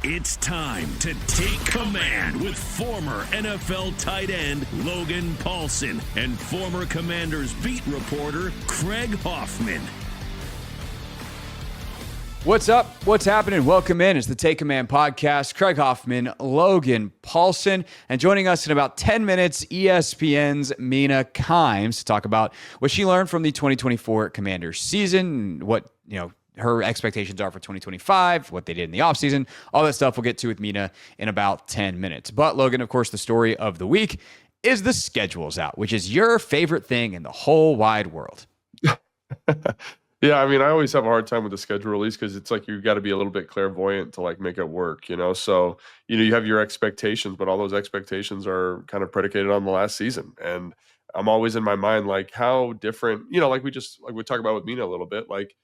It's time to take command with former NFL tight end Logan Paulson and former Commanders beat reporter Craig Hoffman. What's up? What's happening? Welcome in. It's the Take Command podcast. Craig Hoffman, Logan Paulson, and joining us in about 10 minutes, ESPN's Mina Kimes to talk about what she learned from the 2024 Commanders season, what, her expectations are for 2025, what they did in the offseason, all that stuff we'll get to with Mina in about 10 minutes. But Logan, of course, the story of the week is the schedule's out, which is your favorite thing in the whole wide world. Yeah, I mean, I always have a hard time with the schedule release because it's like you've got to be a little bit clairvoyant to like make it work, So, you have your expectations, but all those expectations are kind of predicated on the last season. And I'm always in my mind, like how different, like we talk about with Mina a little bit, like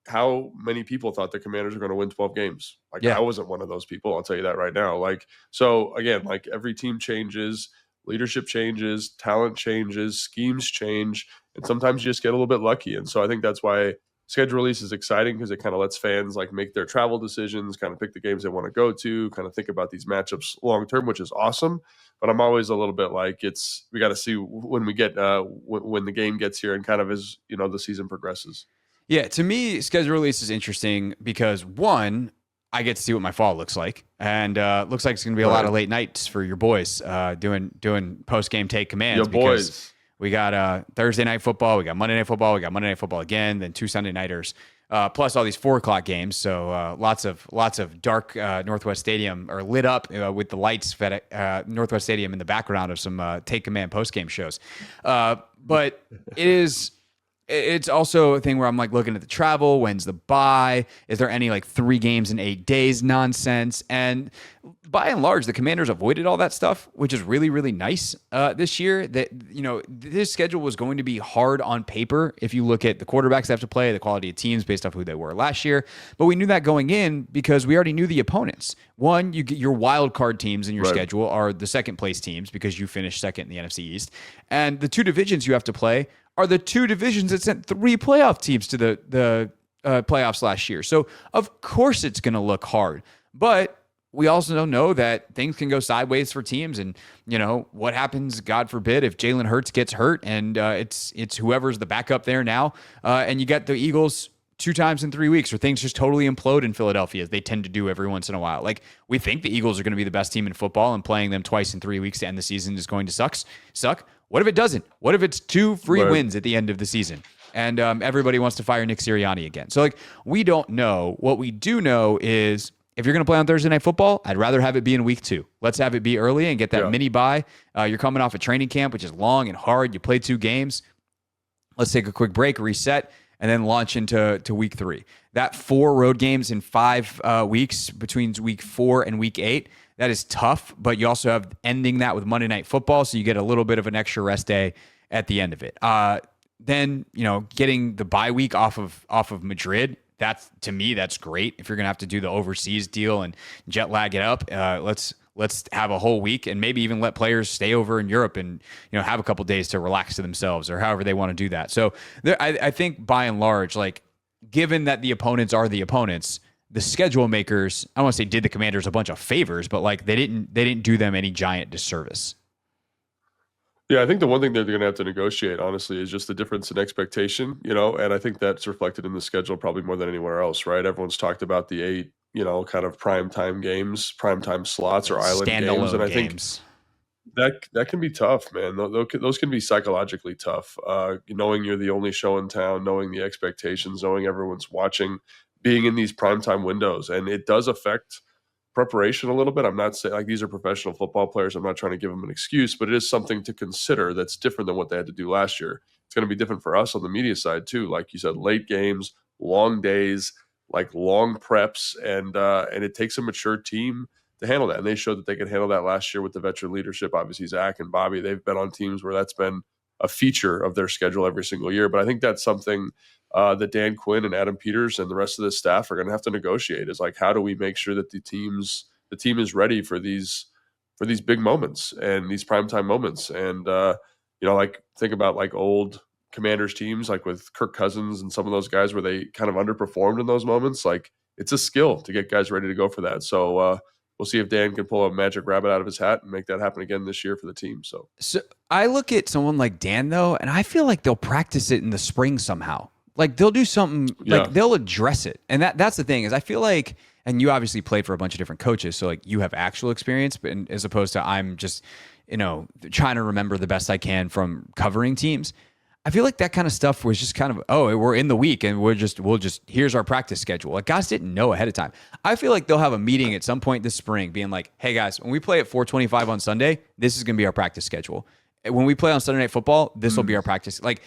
how many people thought the Commanders are going to win 12 games. I wasn't one of those people. I'll tell you that right now. So again, every team changes, leadership changes, talent changes, schemes change, and sometimes you just get a little bit lucky. And so I think that's why schedule release is exciting because it kind of lets fans make their travel decisions, kind of pick the games they want to go to, kind of think about these matchups long term, which is awesome. But I'm always a little bit we got to see when we get when the game gets here and kind of as the season progresses. Yeah, to me, schedule release is interesting because one, I get to see what my fall looks like, and looks like it's going to be a lot of late nights for your boys doing post game take commands. Your boys. We got Thursday night football, we got Monday night football, we got Monday night football again, then 2 Sunday nighters, plus all these 4:00 games. So lots of dark Northwest Stadium or lit up with the lights at Northwest Stadium in the background of some take command post game shows. But it's also a thing where I'm looking at the travel. When's the bye? Is there any 3 games in 8 days nonsense? And by and large, the Commanders avoided all that stuff, which is really, really nice this year. That this schedule was going to be hard on paper if you look at the quarterbacks they have to play, the quality of teams based off who they were last year. But we knew that going in because we already knew the opponents. One, you get your wild card teams in your schedule are the second place teams because you finished second in the NFC East, and the 2 divisions you have to play are the 2 divisions that sent 3 playoff teams to the playoffs last year. So, of course, it's going to look hard. But we also know that things can go sideways for teams. And, what happens, God forbid, if Jalen Hurts gets hurt and it's whoever's the backup there now, and you got the Eagles 2 times in 3 weeks, or things just totally implode in Philadelphia, as they tend to do every once in a while. We think the Eagles are going to be the best team in football, and playing them twice in 3 weeks to end the season is going to suck. What if it doesn't? What if it's 2 free wins at the end of the season? And everybody wants to fire Nick Sirianni again. So, we don't know. What we do know is if you're going to play on Thursday Night Football, I'd rather have it be in week 2. Let's have it be early and get that mini bye. You're coming off a training camp, which is long and hard. You play 2 games. Let's take a quick break, reset, and then launch into week 3. That 4 road games in 5 weeks between week 4 and week 8, that is tough, but you also have ending that with Monday Night Football, so you get a little bit of an extra rest day at the end of it. Then, getting the bye week off of Madrid, to me, that's great. If you're going to have to do the overseas deal and jet lag it up, let's have a whole week and maybe even let players stay over in Europe and have a couple days to relax to themselves or however they want to do that. So I think by and large, given that the opponents are the opponents, the schedule makers, I don't want to say did the Commanders a bunch of favors, but they didn't do them any giant disservice. Yeah, I think the one thing that they're going to have to negotiate, honestly, is just the difference in expectation, and I think that's reflected in the schedule probably more than anywhere else, right? Everyone's talked about the 8, kind of primetime games, primetime slots or island games, and I think that can be tough, man. Those can be psychologically tough, knowing you're the only show in town, knowing the expectations, knowing everyone's watching, being in these primetime windows, and it does affect preparation a little bit. I'm not saying these are professional football players. I'm not trying to give them an excuse, but it is something to consider that's different than what they had to do last year. It's going to be different for us on the media side too. Like you said, late games, long days, long preps, and it takes a mature team to handle that. And they showed that they could handle that last year with the veteran leadership. Obviously, Zach and Bobby, they've been on teams where that's been a feature of their schedule every single year. But I think that's something that Dan Quinn and Adam Peters and the rest of the staff are going to have to negotiate, is how do we make sure that the team is ready for these big moments and these primetime moments. And think about old Commanders teams with Kirk Cousins and some of those guys where they kind of underperformed in those moments. it's a skill to get guys ready to go for that. So we'll see if Dan can pull a magic rabbit out of his hat and make that happen again this year for the team. So I look at someone like Dan though, and I feel like they'll practice it in the spring somehow. Like they'll do something, like they'll address it. And that's the thing is I feel like, and you obviously played for a bunch of different coaches. So like you have actual experience, but as opposed to I'm just, trying to remember the best I can from covering teams. I feel like that kind of stuff was just kind of, we're in the week and we'll just, here's our practice schedule. Like guys didn't know ahead of time. I feel like they'll have a meeting at some point this spring being like, hey guys, when we play at 4:25 on Sunday, this is going to be our practice schedule. And when we play on Sunday Night Football, this will be our practice. Like,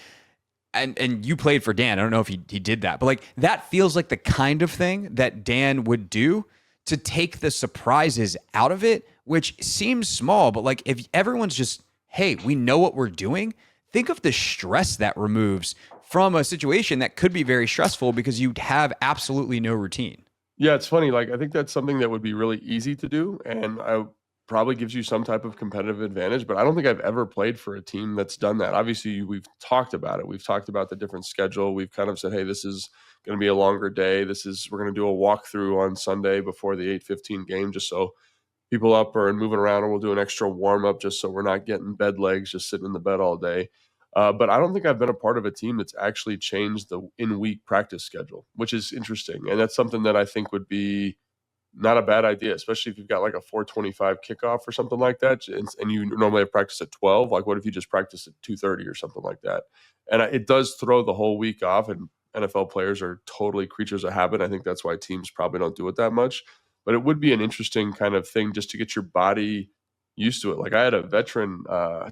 and you played for Dan. I don't know if he did that, but like that feels like the kind of thing that Dan would do to take the surprises out of it, which seems small, but like if everyone's just, hey, we know what we're doing, think of the stress that removes from a situation that could be very stressful because you have absolutely no routine. Yeah, it's funny. Like, I think that's something that would be really easy to do, and I probably gives you some type of competitive advantage. But I don't think I've ever played for a team that's done that. Obviously, we've talked about it. We've talked about the different schedule. We've kind of said, hey, this is going to be a longer day. We're going to do a walkthrough on Sunday before the 8:15 game, just so people up are and moving around, and we'll do an extra warm up just so we're not getting bed legs, just sitting in the bed all day. But I don't think I've been a part of a team that's actually changed the in-week practice schedule, which is interesting. And that's something that I think would be not a bad idea, especially if you've got like a 4:25 kickoff or something like that. And you normally have practice at 12. Like, what if you just practice at 2:30 or something like that? And it does throw the whole week off. And NFL players are totally creatures of habit. I think that's why teams probably don't do it that much. But it would be an interesting kind of thing just to get your body used to it. Like I had a veteran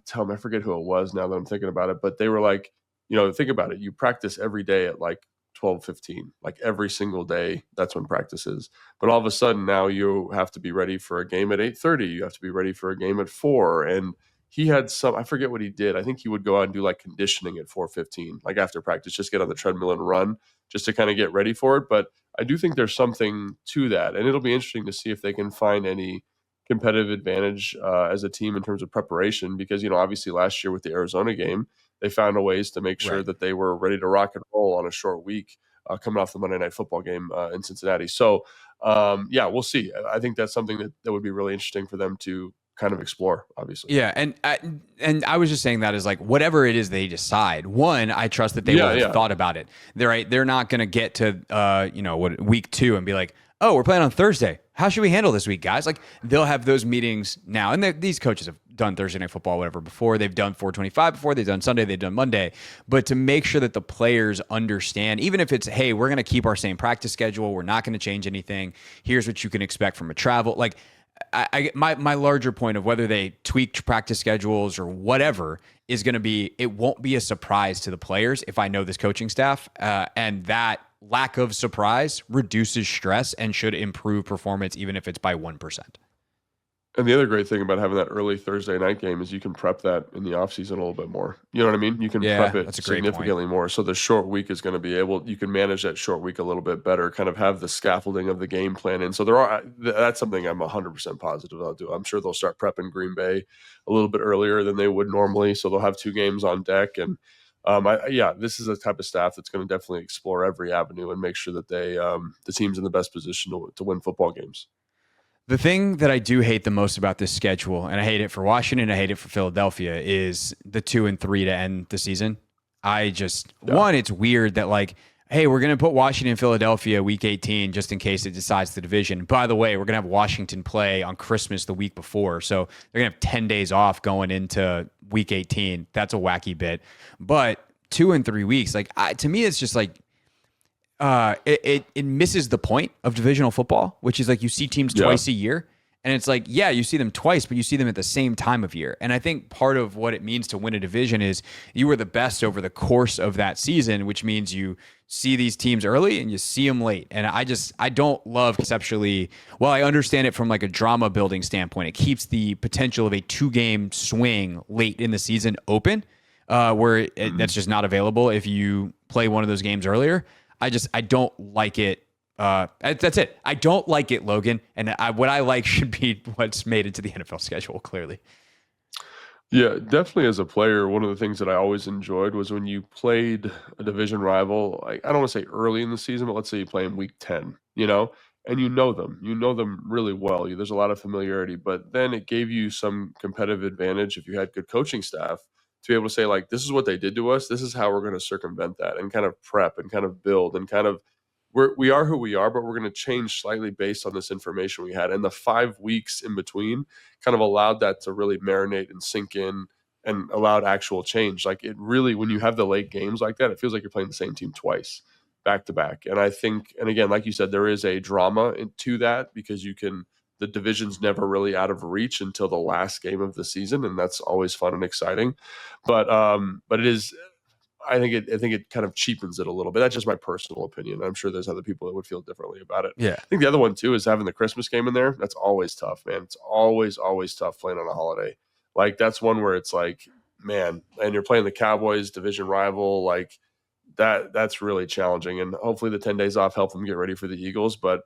tell me, I forget who it was now that I'm thinking about it, but they were like, think about it. You practice every day at like 12:15, like every single day. That's when practice is. But all of a sudden now you have to be ready for a game at 8:30. You have to be ready for a game at 4. And he had I forget what he did. I think he would go out and do like conditioning at 4:15, like after practice, just get on the treadmill and run just to kind of get ready for it. But I do think there's something to that. And it'll be interesting to see if they can find any competitive advantage as a team in terms of preparation, because, obviously last year with the Arizona game, they found a ways to make sure that they were ready to rock and roll on a short week coming off the Monday Night Football game in Cincinnati. So, we'll see. I think that's something that would be really interesting for them to kind of explore, obviously. Yeah, and I was just saying that as like whatever it is they decide. One, I trust that they will have thought about it. They're not going to get to week 2 and be like, oh, we're playing on Thursday. How should we handle this week, guys? Like they'll have those meetings now, and these coaches have done Thursday Night Football, whatever, before. They've done 4:25 before. They've done Sunday. They've done Monday. But to make sure that the players understand, even if it's, hey, we're going to keep our same practice schedule, we're not going to change anything. Here's what you can expect from a travel. Like my larger point of whether they tweak practice schedules or whatever is going to be, it won't be a surprise to the players if I know this coaching staff, and that lack of surprise reduces stress and should improve performance, even if it's by 1%. And the other great thing about having that early Thursday night game is you can prep that in the offseason a little bit more. You know what I mean? You can prep it significantly more. So the short week is going to be you can manage that short week a little bit better, kind of have the scaffolding of the game plan. And so that's something I'm 100% positive they'll do. I'm sure they'll start prepping Green Bay a little bit earlier than they would normally. So they'll have 2 games on deck. And this is a type of staff that's going to definitely explore every avenue and make sure that the team's in the best position to win football games. The thing that I do hate the most about this schedule, and I hate it for Washington, I hate it for Philadelphia, is the 2 and 3 to end the season. One, it's weird that like, hey, we're going to put Washington and Philadelphia week 18 just in case it decides the division. By the way, we're going to have Washington play on Christmas the week before. So they're going to have 10 days off going into week 18. That's a wacky bit. But 2 and 3 weeks, like to me, it's just like, it misses the point of divisional football, which is like you see teams twice a year, and it's like, you see them twice, but you see them at the same time of year. And I think part of what it means to win a division is you were the best over the course of that season, which means you see these teams early and you see them late. And I don't love conceptually, well, I understand it from like a drama building standpoint. It keeps the potential of a 2-game swing late in the season open, where that's just not available if you play one of those games earlier. I don't like it. That's it. I don't like it, Logan. And what I like should be what's made it to the NFL schedule, clearly. Yeah, definitely as a player, one of the things that I always enjoyed was when you played a division rival, like I don't want to say early in the season, but let's say you play in week 10, and you know them really well. There's a lot of familiarity, but then it gave you some competitive advantage if you had good coaching staff to be able to say, like, this is what they did to us. This is how we're going to circumvent that and kind of prep and kind of build and kind of we are who we are, but we're going to change slightly based on this information we had. And the 5 weeks in between kind of allowed that to really marinate and sink in and allowed actual change. Like it really, when you have the late games like that, it feels like you're playing the same team twice back to back. And I think, and again, like you said, there is a drama to that because the division's never really out of reach until the last game of the season. And that's always fun and exciting. But it is, I think it kind of cheapens it a little bit. That's just my personal opinion. I'm sure there's other people that would feel differently about it. Yeah. I think the other one too is having the Christmas game in there. That's always tough, man. It's always tough playing on a holiday. Like that's one where it's like, man, and you're playing the Cowboys, division rival, like that's really challenging. And hopefully the 10 days off help them get ready for the Eagles. But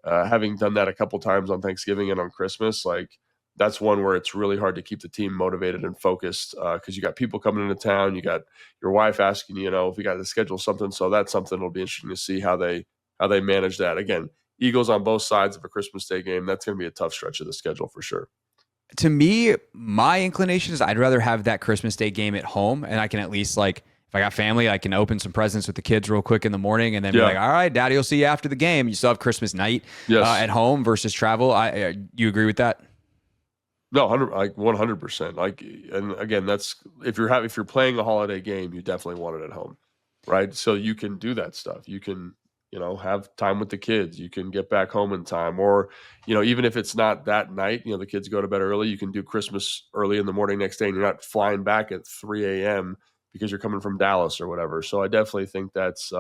having done that a couple times on Thanksgiving and on Christmas, like that's one where it's really hard to keep the team motivated and focused because you got people coming into town. You got your wife asking, if we got to schedule something. So that's something that'll be interesting to see how they manage that. Again, Eagles on both sides of a Christmas Day game. That's going to be a tough stretch of the schedule for sure. To me, my inclination is I'd rather have that Christmas Day game at home, and I can at least if I got family, I can open some presents with the kids real quick in the morning and then be like, all right, Daddy will see you after the game. You still have Christmas night at home versus travel. You agree with that? No, 100%. Like, and again, that's if you're playing a holiday game, you definitely want it at home, right? So you can do that stuff. You can, have time with the kids. You can get back home in time, or even if it's not that night, the kids go to bed early. You can do Christmas early in the morning next day, and you're not flying back at 3 a.m. because you're coming from Dallas or whatever. So I definitely think that's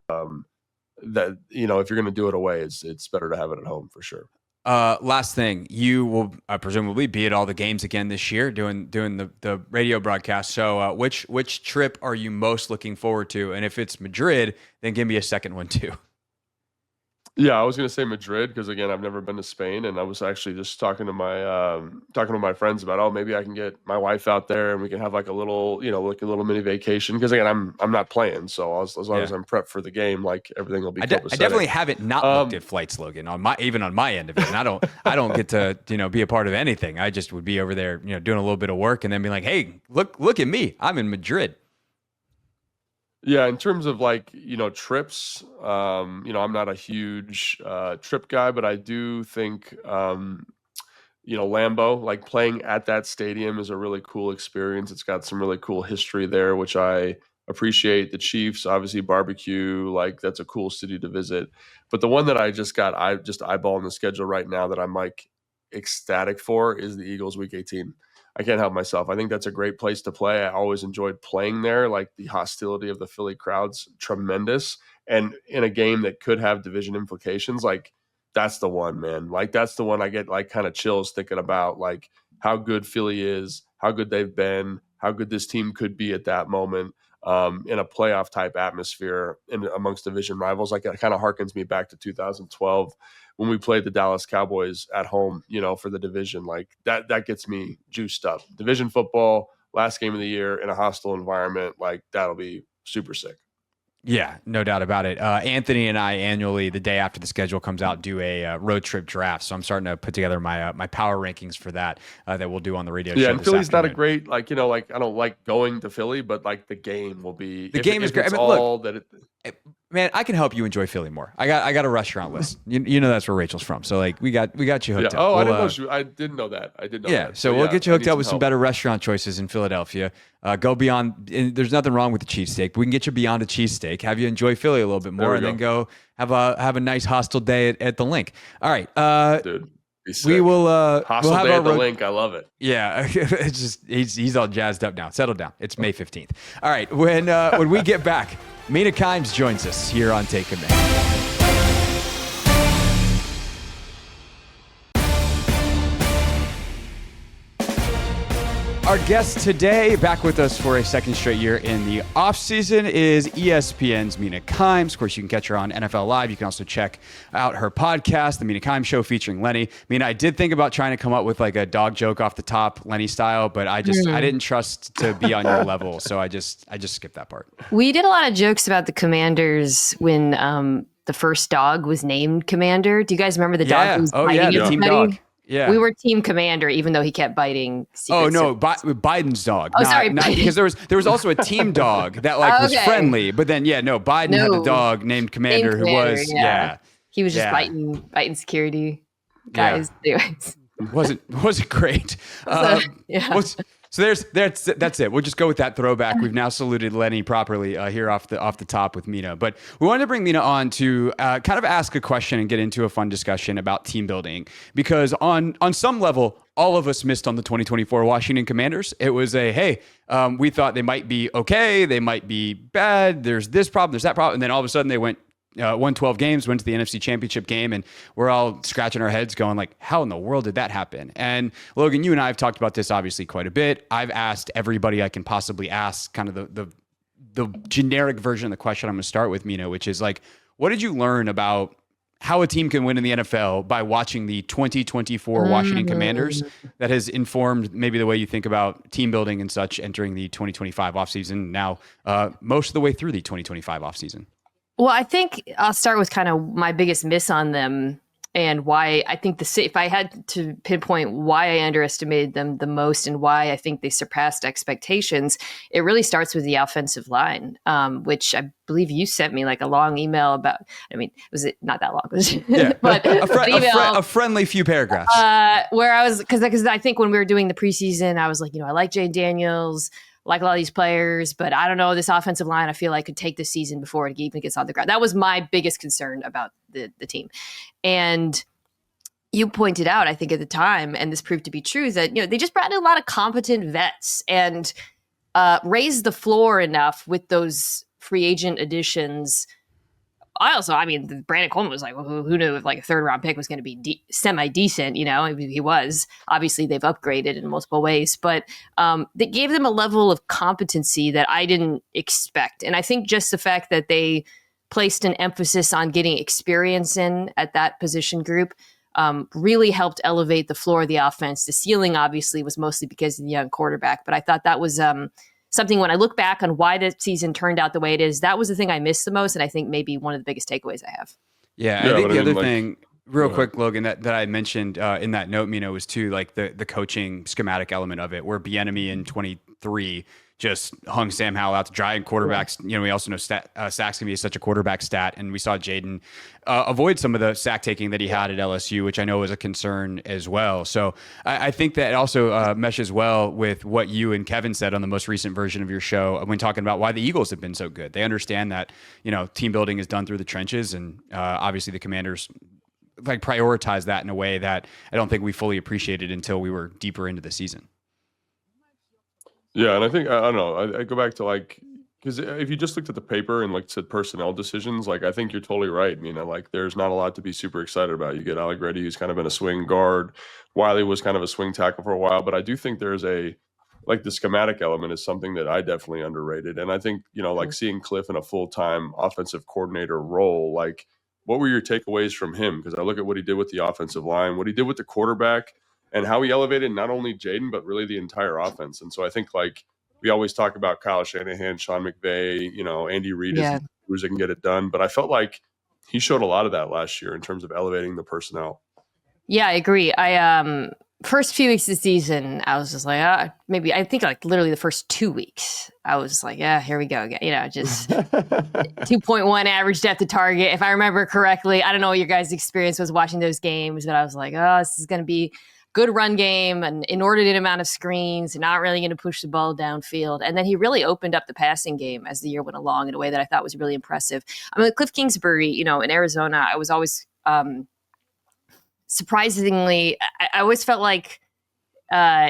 that if you're going to do it away, it's better to have it at home for sure. Last thing, you will presumably be at all the games again this year, doing the radio broadcast. So, which trip are you most looking forward to? And if it's Madrid, then give me a second one too. Yeah, I was going to say Madrid because again, I've never been to Spain, and I was actually just talking to my friends about, maybe I can get my wife out there and we can have like a little, like a little mini vacation. Because again, I'm not playing, so as long as I'm prepped for the game, like everything will be. I definitely haven't not looked at flights, Logan, even on my end of it, and I don't get to be a part of anything. I just would be over there, doing a little bit of work, and then be like, hey, look at me, I'm in Madrid. Yeah, in terms of trips, I'm not a huge trip guy, but I do think Lambeau, like playing at that stadium is a really cool experience. It's got some really cool history there, which I appreciate. The Chiefs, obviously barbecue, like that's a cool city to visit. But the one that I just eyeballing the schedule right now that I'm like ecstatic for is the Eagles Week 18. I can't help myself. I think that's a great place to play. I always enjoyed playing there. Like the hostility of the Philly crowd's tremendous. And in a game that could have division implications, like that's the one, man. Like that's the one I get like kind of chills thinking about like how good Philly is, how good they've been, how good this team could be at that moment in a playoff type atmosphere amongst division rivals. Like it kind of harkens me back to 2012 when we played the Dallas Cowboys at home, for the division. Like that gets me juiced up. Division football, last game of the year in a hostile environment, like that'll be super sick. Yeah, no doubt about it. Anthony and I annually, the day after the schedule comes out, do a road trip draft. So I'm starting to put together my my power rankings for that we'll do on the radio show. Yeah, and Philly's not a great I don't like going to Philly, but like the game will be. The game is great. Man, I can help you enjoy Philly more. I got a restaurant list. You know that's where Rachel's from. So like we got you hooked up. Oh, I didn't know that. I didn't know that. Yeah, so we'll get you hooked up with some better restaurant choices in Philadelphia. Go beyond. There's nothing wrong with the cheesesteak, but we can get you beyond a cheesesteak. Have you enjoy Philly a little bit more, and then go have a nice hostile day at the Link. All right, dude. We will hostile we'll have day at the Link. I love it. Yeah, it's just he's all jazzed up now. Settle down. It's May 15th. All right, when we get back, Mina Kimes joins us here on Take Command. Our guest today, back with us for a second straight year in the offseason, is ESPN's Mina Kimes. Of course, you can catch her on NFL Live. You can also check out her podcast, The Mina Kimes Show, featuring Lenny. Mina, I did think about trying to come up with like a dog joke off the top, Lenny style, but I didn't trust to be on your level, so I just skipped that part. We did a lot of jokes about the Commanders when the first dog was named Commander. Do you guys remember the dog who was biting the team dog? Yeah, we were Team Commander, even though he kept biting. Biden's dog. Oh, sorry, because there was also a team dog that was friendly, but then Biden had a dog named Commander who was he was just biting security guys. Yeah. Anyways, wasn't great. So that's it. We'll just go with that throwback. We've now saluted Lenny properly here off the top with Mina, but we wanted to bring Mina on to kind of ask a question and get into a fun discussion about team building, because on some level, all of us missed on the 2024 Washington Commanders. It was we thought they might be okay, they might be bad. There's this problem, there's that problem, and then all of a sudden they won 12 games, went to the NFC Championship game, and we're all scratching our heads going like, how in the world did that happen? And Logan, you and I have talked about this obviously quite a bit. I've asked everybody I can possibly ask kind of the generic version of the question I'm going to start with, Mina, which is like, what did you learn about how a team can win in the NFL by watching the 2024 Washington Commanders that has informed maybe the way you think about team building and such entering the 2025 offseason, now most of the way through the 2025 offseason? Well, I think I'll start with kind of my biggest miss on them and why I think if I had to pinpoint why I underestimated them the most and why I think they surpassed expectations, it really starts with the offensive line, which I believe you sent me like a long email about. I mean, was it not that long? But a friendly few paragraphs. Where I was, because I think when we were doing the preseason, I was like, I like Jay Daniels, like a lot of these players, but I don't know, this offensive line, I feel like could take the season before it even gets on the ground. That was my biggest concern about the team. And you pointed out, I think at the time, and this proved to be true, that, they just brought in a lot of competent vets and raised the floor enough with those free agent additions. Brandon Coleman was like, well, who knew if like a third round pick was going to be semi-decent, he was. Obviously they've upgraded in multiple ways, but that gave them a level of competency that I didn't expect. And I think just the fact that they placed an emphasis on getting experience in at that position group really helped elevate the floor of the offense. The ceiling obviously was mostly because of the young quarterback, but I thought that was something, when I look back on why the season turned out the way it is, that was the thing I missed the most. And I think maybe one of the biggest takeaways I have. Yeah, I think the other thing, real quick, Logan, that I mentioned in that note, was too, like the coaching schematic element of it, where Bieniemy in 23 just hung Sam Howell out to dry, and quarterbacks, we also know sacks can be such a quarterback stat, and we saw Jaden avoid some of the sack taking that he had at LSU, which I know was a concern as well. So I think that also meshes well with what you and Kevin said on the most recent version of your show when talking about why the Eagles have been so good. They understand that, team building is done through the trenches, and obviously the Commanders prioritize that in a way that I don't think we fully appreciated until we were deeper into the season. Yeah, and I think, I don't know, I go back to because if you just looked at the paper and said personnel decisions, I think you're totally right. There's not a lot to be super excited about. You get Allegretti, who's kind of been a swing guard. Wiley was kind of a swing tackle for a while, but I do think there's the schematic element is something that I definitely underrated. And I think, seeing Cliff in a full-time offensive coordinator role, what were your takeaways from him? Because I look at what he did with the offensive line, what he did with the quarterback, and how he elevated not only Jaden, but really the entire offense. And so I think we always talk about Kyle Shanahan, Sean McVay, Andy Reid who's that can get it done. But I felt like he showed a lot of that last year in terms of elevating the personnel. Yeah, I agree. I first few weeks of the season, I was just like, maybe I think literally the first 2 weeks, I was just like, yeah, here we go again. Just 2.1 average depth of target. If I remember correctly, I don't know what your guys' experience was watching those games, but I was like, this is going to be good run game, an inordinate amount of screens, not really going to push the ball downfield. And then he really opened up the passing game as the year went along in a way that I thought was really impressive. Cliff Kingsbury, in Arizona, I was always surprisingly, I always felt like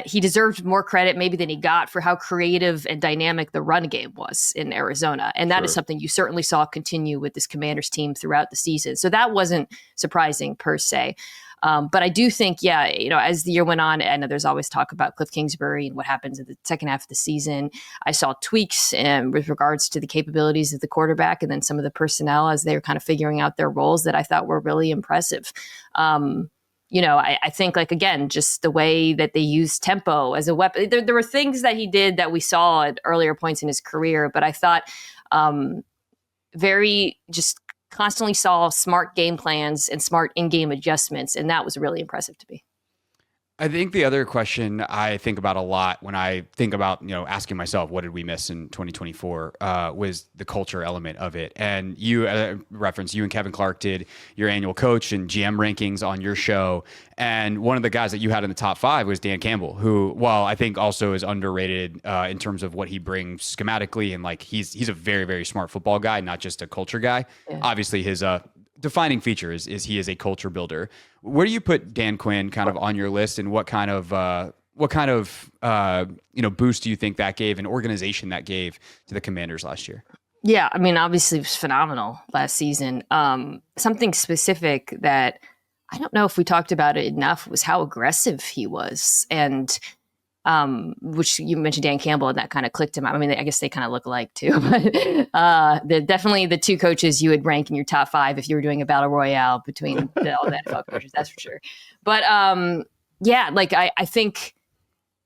he deserved more credit maybe than he got for how creative and dynamic the run game was in Arizona. And that is something you certainly saw continue with this Commanders team throughout the season. So that wasn't surprising per se. But I do think, as the year went on, I know there's always talk about Cliff Kingsbury and what happens in the second half of the season. I saw tweaks with regards to the capabilities of the quarterback and then some of the personnel as they were kind of figuring out their roles that I thought were really impressive. I think, like, again, just the way that they use tempo as a weapon. There were things that he did that we saw at earlier points in his career, but I thought very just constantly saw smart game plans and smart in-game adjustments, and that was really impressive to me. I think the other question I think about a lot when I think about, asking myself, what did we miss in 2024, was the culture element of it. And you referenced, you and Kevin Clark did your annual coach and GM rankings on your show. And one of the guys that you had in the top 5 was Dan Campbell, who, while I think also is underrated in terms of what he brings schematically. And like, he's a very, very smart football guy, not just a culture guy. Yeah. Obviously his defining feature is he is a culture builder. Where do you put Dan Quinn kind of on your list, and what kind of boost do you think that gave, an organization that gave to the Commanders last year? Yeah, I mean, obviously it was phenomenal last season. Something specific that I don't know if we talked about it enough was how aggressive he was, and which you mentioned Dan Campbell, and that kind of clicked him out. I mean, I guess they kind of look alike too, but they're definitely the two coaches you would rank in your top 5 if you were doing a battle royale between all the NFL coaches, that's for sure. But I think,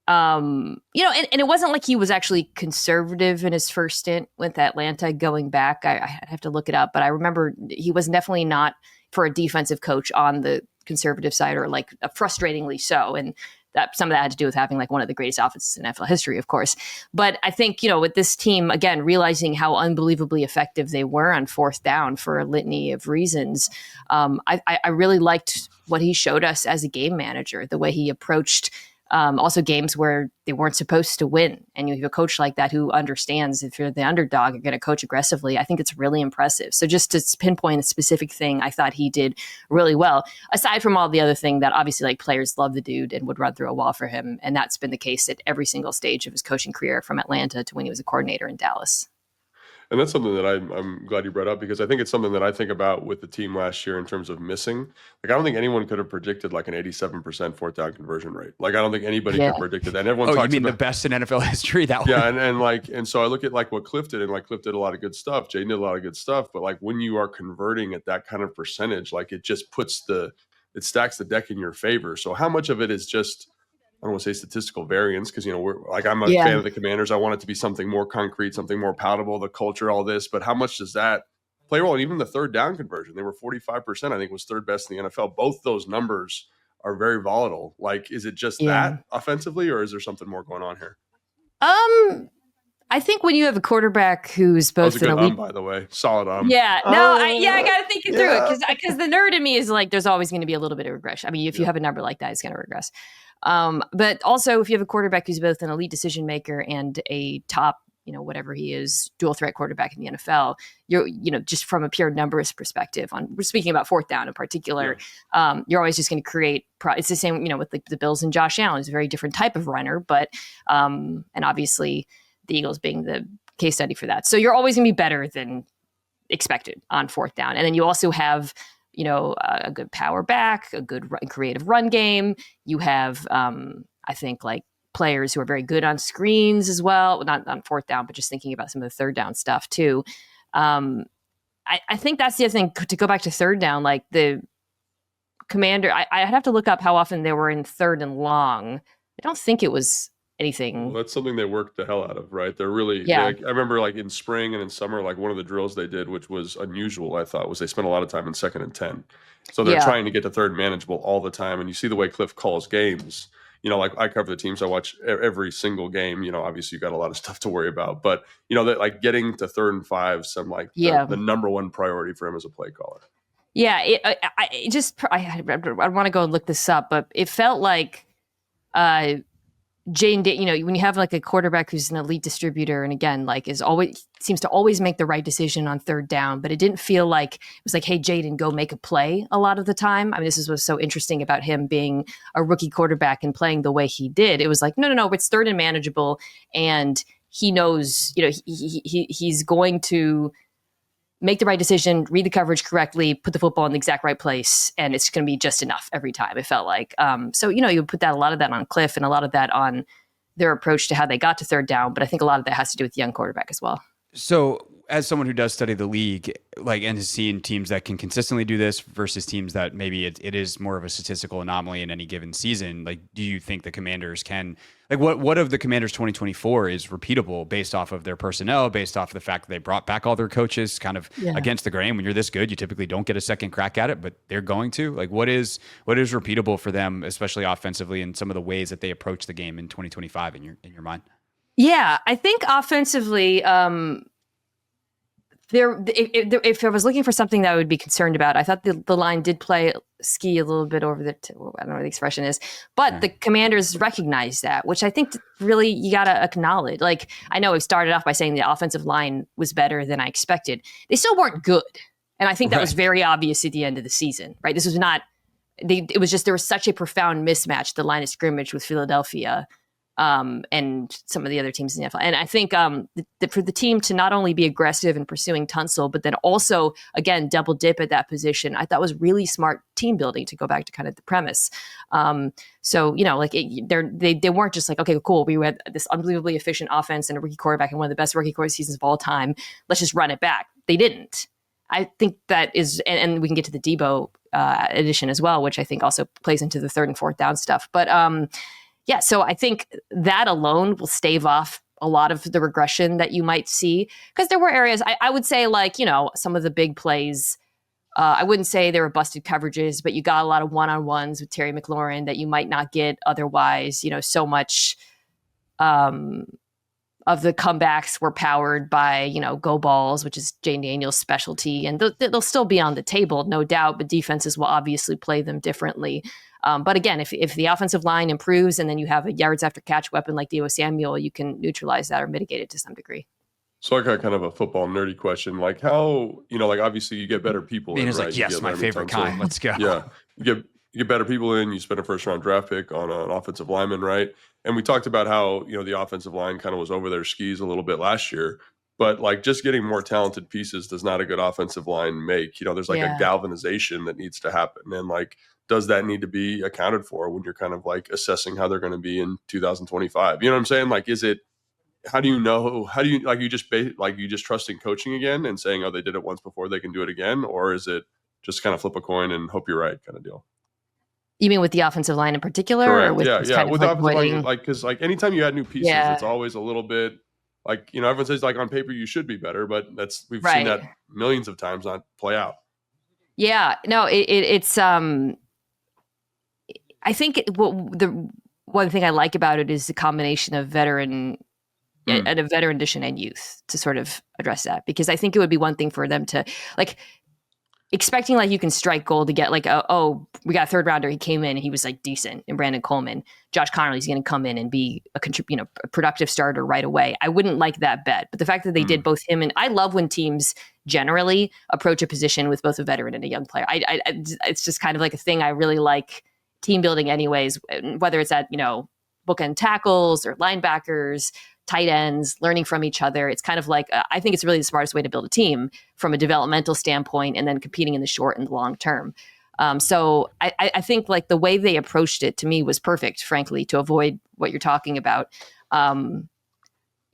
and it wasn't like he was actually conservative in his first stint with Atlanta going back. I have to look it up, but I remember he was definitely not, for a defensive coach, on the conservative side, or like frustratingly so. And that some of that had to do with having like one of the greatest offenses in NFL history, of course. But I think, with this team, again, realizing how unbelievably effective they were on fourth down for a litany of reasons, I really liked what he showed us as a game manager, the way he approached also games where they weren't supposed to win. And you have a coach like that who understands if you're the underdog, you're going to coach aggressively. I think it's really impressive. So just to pinpoint a specific thing, I thought he did really well, aside from all the other thing that obviously like players love the dude and would run through a wall for him. And that's been the case at every single stage of his coaching career, from Atlanta to when he was a coordinator in Dallas. And that's something that I'm glad you brought up, because I think it's something that I think about with the team last year in terms of missing. Like, I don't think anyone could have predicted like an 87% fourth down conversion rate. Like, I don't think anybody could have predicted that. And everyone talks about the best in NFL history? That one. And so I look at like what Cliff did, and like Cliff did a lot of good stuff. Jaden did a lot of good stuff. But like, when you are converting at that kind of percentage, like, it just it stacks the deck in your favor. So how much of it is just, I don't want to say statistical variance, because, I'm a fan of the Commanders. I want it to be something more concrete, something more palatable, the culture, all this. But how much does that play a role? And even the third down conversion, they were 45%, I think, was third best in the NFL. Both those numbers are very volatile. Like, is it just that offensively, or is there something more going on here? I think when you have a quarterback who's both an elite, by the way, solid I got to think it through it, because the nerd in me is like, there's always going to be a little bit of regression. I mean, if you have a number like that, it's going to regress. But also, if you have a quarterback who's both an elite decision maker and a top, whatever he is, dual threat quarterback in the NFL, you're, just from a pure numbers perspective, we're speaking about fourth down in particular, you're always just going to create, it's the same, with the Bills and Josh Allen. It's a very different type of runner, but, and obviously the Eagles being the case study for that. So you're always going to be better than expected on fourth down. And then you also have, a good power back, a good creative run game. You have, I think, like players who are very good on screens as well, not on fourth down, but just thinking about some of the third down stuff too. I think that's the other thing, to go back to third down, like the Commander, I'd have to look up how often they were in third and long. I don't think it was anything. Well, that's something they worked the hell out of, right? They're really, I remember like in spring and in summer, like one of the drills they did, which was unusual, I thought, was they spent a lot of time in 2nd and 10. So they're trying to get to third manageable all the time. And you see the way Cliff calls games, like I cover the teams, I watch every single game, obviously you got a lot of stuff to worry about, but that like getting to 3rd and 5, some like the number one priority for him as a play caller. Yeah. I want to go and look this up, but it felt like, Jane, when you have like a quarterback who's an elite distributor, and again, like seems to always make the right decision on third down, but it didn't feel like it was like, hey, Jaden, go make a play a lot of the time. I mean, this is what's so interesting about him being a rookie quarterback and playing the way he did. It was like, no, it's third and manageable, and he knows, he's going to make the right decision, read the coverage correctly, put the football in the exact right place, and it's going to be just enough every time, it felt like. So, you put a lot of that on Cliff and a lot of that on their approach to how they got to third down, but I think a lot of that has to do with the young quarterback as well. So as someone who does study the league, and has seen teams that can consistently do this versus teams that maybe it is more of a statistical anomaly in any given season, do you think the Commanders can, what of the Commanders 2024 is repeatable based off of their personnel, based off of the fact that they brought back all their coaches kind of against the grain? When you're this good, you typically don't get a second crack at it, but they're going to. What is repeatable for them, especially offensively, in some of the ways that they approach the game in 2025 in your mind? Yeah, I think offensively, if I was looking for something that I would be concerned about, I thought the line did play ski a little bit over I don't know what the expression is, but the Commanders recognized that, which I think really you got to acknowledge. I know we started off by saying the offensive line was better than I expected. They still weren't good. And I think that was very obvious at the end of the season, right? This was not, it was just, there was such a profound mismatch, the line of scrimmage with Philadelphia and some of the other teams in the NFL. And I think for the team to not only be aggressive in pursuing Tunsil, but then also, again, double dip at that position, I thought was really smart team building, to go back to kind of the premise. So, they weren't just okay, cool, we had this unbelievably efficient offense and a rookie quarterback and one of the best rookie quarter seasons of all time. Let's just run it back. They didn't. I think that is, and we can get to the Debo addition as well, which I think also plays into the third and fourth down stuff. But so I think that alone will stave off a lot of the regression that you might see, because there were areas I would say some of the big plays. I wouldn't say there were busted coverages, but you got a lot of one-on-ones with Terry McLaurin that you might not get otherwise. So much of the comebacks were powered by, go balls, which is Jane Daniels' specialty. And they'll still be on the table, no doubt, but defenses will obviously play them differently. But again, if the offensive line improves and then you have a yards after catch weapon like Deebo Samuel, you can neutralize that or mitigate it to some degree. So I got kind of a football nerdy question. How, obviously you get better people in, right? Yes, my favorite kind. Let's go. Yeah. You get better people in, you spend a first round draft pick on an offensive lineman, right? And we talked about how, the offensive line kind of was over their skis a little bit last year, but just getting more talented pieces does not a good offensive line make. There's a galvanization that needs to happen. And does that need to be accounted for when you're kind of assessing how they're going to be in 2025? You know what I'm saying? How do you know, you just trust in coaching again and saying, oh, they did it once before, they can do it again? Or is it just kind of flip a coin and hope you're right kind of deal? You mean with the offensive line in particular? Correct. Or with With the offensive line, because anytime you add new pieces, it's always a little bit everyone says on paper you should be better, but we've seen that millions of times not play out. Yeah, no, it's I think the one thing I like about it is the combination of veteran and a veteran addition and youth to sort of address that, because I think it would be one thing for them to expecting you can strike gold to get we got a third rounder. He came in and he was decent in Brandon Coleman. Josh Connerly's going to come in and be a productive starter right away. I wouldn't like that bet, but the fact that they did both him and I love when teams generally approach a position with both a veteran and a young player. It's just kind of a thing I really like team building anyways, whether it's at, bookend tackles or linebackers, tight ends, learning from each other. It's kind of I think it's really the smartest way to build a team from a developmental standpoint and then competing in the short and the long term. So I think the way they approached it to me was perfect, frankly, to avoid what you're talking about. I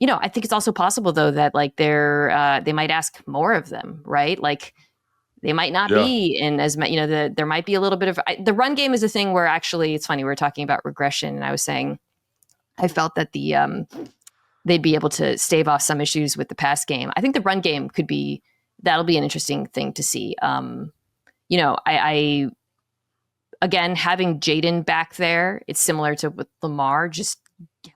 think it's also possible though that they might ask more of them, right? They might not be in as much, there might be a little bit of the run game is a thing where actually it's funny. We were talking about regression and I was saying, I felt that they'd be able to stave off some issues with the pass game. I think the run game that'll be an interesting thing to see. I again, having Jaden back there, it's similar to with Lamar, just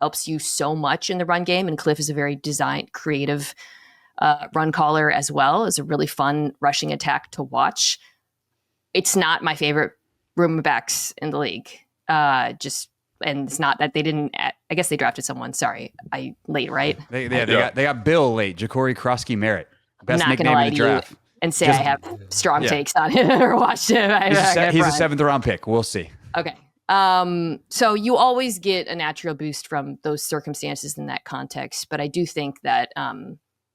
helps you so much in the run game. And Cliff is a very creative run caller as well. It's a really fun rushing attack to watch. It's not my favorite room backs in the league. And it's not that they didn't. I guess they drafted someone. Sorry, late, right? They got Bill late. Ja'Cory Krosky-Merritt, best nickname in the draft. And say I have strong takes on him or watched him. He's a 7th round pick. We'll see. Okay. So you always get a natural boost from those circumstances in that context, but I do think that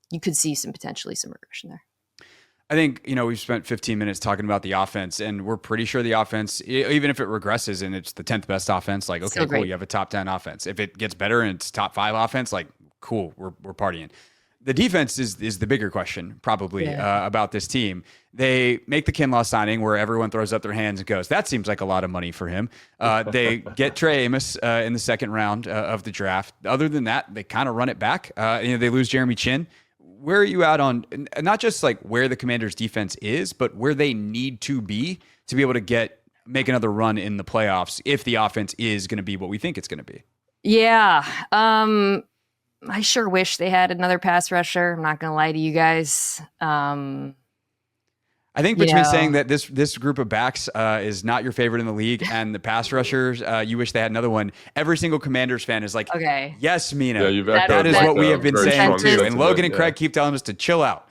you could see potentially some regression there. I think, we've spent 15 minutes talking about the offense, and we're pretty sure the offense, even if it regresses and it's the 10th best offense, like, okay, cool, you have a top 10 offense. If it gets better and it's top 5 offense, like, cool, we're partying. The defense is the bigger question, probably, about this team. They make the Kinlaw signing where everyone throws up their hands and goes, that seems like a lot of money for him. They get Trey Amos in the second round of the draft. Other than that, they kind of run it back. They lose Jeremy Chin. Where are you at on not just like where the Commanders' defense is, but where they need to be able to make another run in the playoffs if the offense is going to be what we think it's going to be? Yeah. I sure wish they had another pass rusher. I'm not going to lie to you guys. I think between saying that this group of backs is not your favorite in the league and the pass rushers, you wish they had another one. Every single Commanders fan is like, okay, yes, Mina. Yeah, that is what we have been saying too. And Logan and Craig keep telling us to chill out.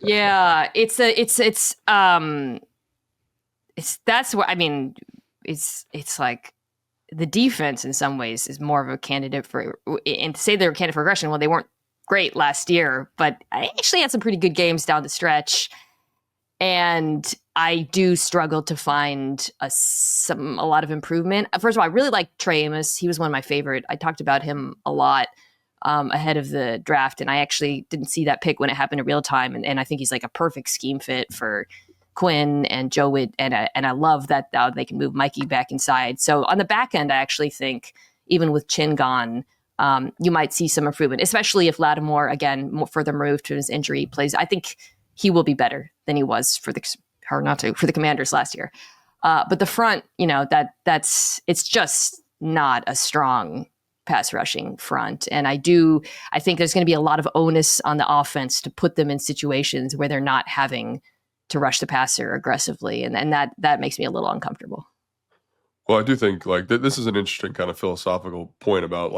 Yeah, it's like the defense in some ways is more of a candidate for, and to say they're a candidate for regression, well, they weren't great last year, but I actually had some pretty good games down the stretch. And I do struggle to find a lot of improvement. First of all, I really like Trey Amos. He was one of my favorite. I talked about him a lot ahead of the draft, and I actually didn't see that pick when it happened in real time. And I think he's like a perfect scheme fit for Quinn and Joe Witt, and I love that they can move Mikey back inside. So on the back end, I actually think even with Chin gone, you might see some improvement, especially if Lattimore, again, more further removed from his injury, plays. I think he will be better than he was for the Commanders last year. But the front, it's just not a strong pass rushing front. And I think there's going to be a lot of onus on the offense to put them in situations where they're not having to rush the passer aggressively. And that makes me a little uncomfortable. Well, I do think this is an interesting kind of philosophical point about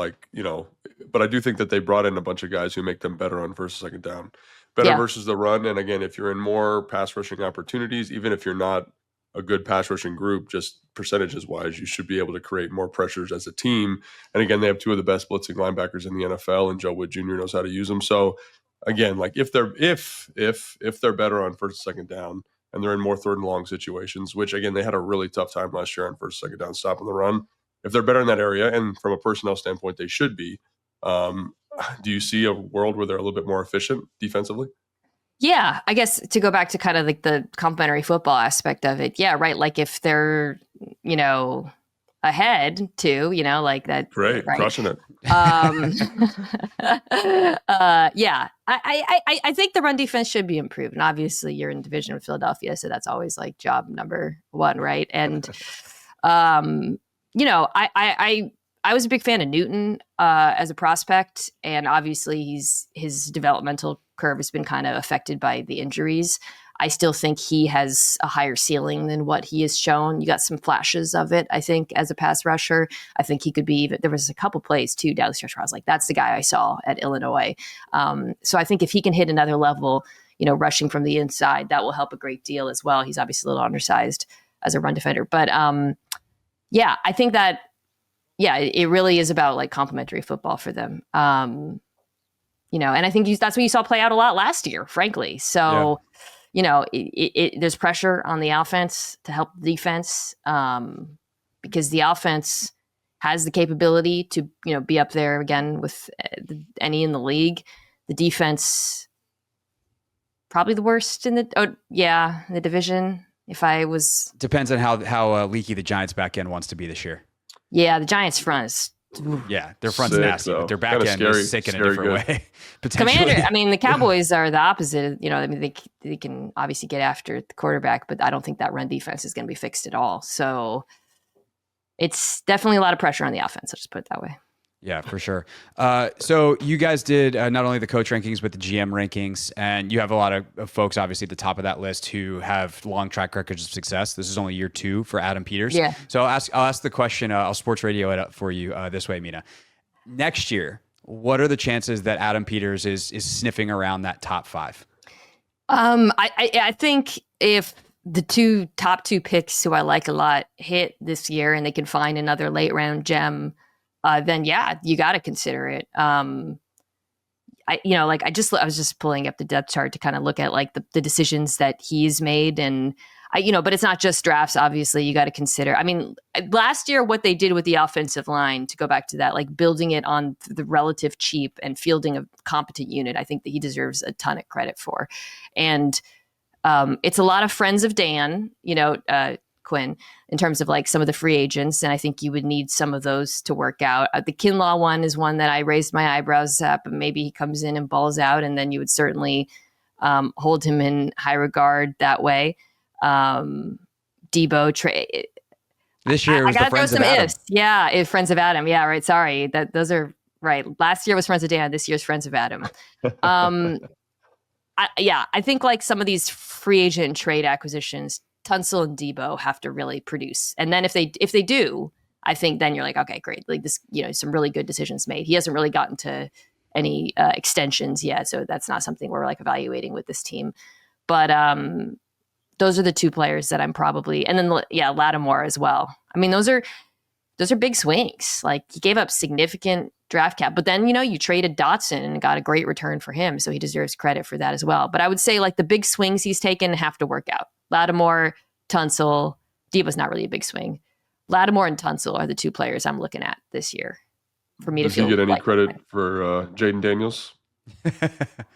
but I do think that they brought in a bunch of guys who make them better on first and second down. Better versus the run. And again, if you're in more pass rushing opportunities, even if you're not a good pass rushing group, just percentages wise, you should be able to create more pressures as a team. And again, they have two of the best blitzing linebackers in the NFL, and Joe Witt Jr. knows how to use them. So again, like if they're better on first and second down and they're in more third and long situations, which again, they had a really tough time last year on first and second down stopping the run. If they're better in that area, and from a personnel standpoint, they should be, do you see a world where they're a little bit more efficient defensively? Yeah, I guess to go back to kind of like the complementary football aspect of it. Yeah, right. Like if they're, ahead too, like that. Great, right? Crushing it. Yeah, I think the run defense should be improved. And obviously you're in division with Philadelphia, so that's always like job number one, right? And, I was a big fan of Newton as a prospect, and obviously his developmental curve has been kind of affected by the injuries. I still think he has a higher ceiling than what he has shown. You got some flashes of it, I think, as a pass rusher. I think he could be, there was a couple plays too down the stretch where I was like, that's the guy I saw at Illinois. So I think if he can hit another level, rushing from the inside, that will help a great deal as well. He's obviously a little undersized as a run defender. But I think that, it really is about like complementary football for them. And I think that's what you saw play out a lot last year, frankly. So, there's pressure on the offense to help the defense because the offense has the capability to, be up there again with any in the league. The defense, probably the worst in the division. Depends on how leaky the Giants back end wants to be this year. Yeah, the Giants front is. Yeah, their front's sick, nasty, but their back end is sick in a different way. Commander, the Cowboys are the opposite. They can obviously get after the quarterback, but I don't think that run defense is going to be fixed at all. So it's definitely a lot of pressure on the offense. I'll just put it that way. Yeah, for sure. So you guys did not only the coach rankings, but the GM rankings, and you have a lot of folks, obviously, at the top of that list who have long track records of success. This is only year 2 for Adam Peters. Yeah. So I'll ask the question. I'll sports radio it up for you this way, Mina. Next year, what are the chances that Adam Peters is sniffing around that top 5? I think if the top two picks who I like a lot hit this year and they can find another late round gem, then you got to consider it. I was just pulling up the depth chart to kind of look at like the decisions that he's made, and but it's not just drafts. Obviously, you got to consider. I mean, last year, what they did with the offensive line, to go back to that, like building it on the relative cheap and fielding a competent unit, I think that he deserves a ton of credit for. And it's a lot of friends of Dan, Quinn, in terms of like some of the free agents. And I think you would need some of those to work out. The Kinlaw one is one that I raised my eyebrows at, but maybe he comes in and balls out, and then you would certainly hold him in high regard that way. Debo trade this year was the Friends of Adam. Ifs. Yeah, Friends of Adam. Yeah, right. Sorry, those are right. Last year was Friends of Dan. This year's Friends of Adam. I think like some of these free agent trade acquisitions, Tunsil and Debo have to really produce, and then if they do, I think then you're like, okay, great. Like this, some really good decisions made. He hasn't really gotten to any extensions yet, so that's not something we're like evaluating with this team. But those are the two players that I'm probably, and then Lattimore as well. I mean, those are big swings. Like he gave up significant draft cap, but then you traded Dotson and got a great return for him, so he deserves credit for that as well. But I would say like the big swings he's taken have to work out. Lattimore, Tunsil, Debo's not really a big swing. Lattimore and Tunsil are the two players I'm looking at this year for me to feel. Does he get any credit for Jaden Daniels?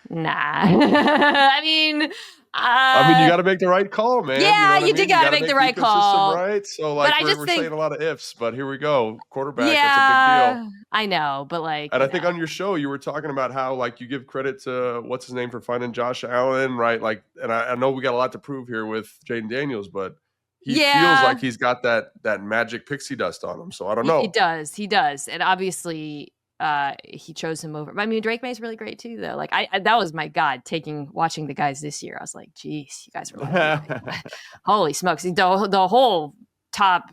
Nah. I mean, you got to make the right call, man. Yeah, you did got to make the right call. Right? So, like, we're saying a lot of ifs, but here we go. Quarterback, that's a big deal. I know, but like... And I think on your show, you were talking about how, like, you give credit to, what's his name, for finding Josh Allen, right? Like, and I know we got a lot to prove here with Jaden Daniels, but he feels like he's got that magic pixie dust on him. So, I don't know. He does. And obviously... he chose him over. I mean, Drake May's really great too, though. Like, that was my God. Watching the guys this year, I was like, "Geez, you guys were like, holy smokes!" The whole top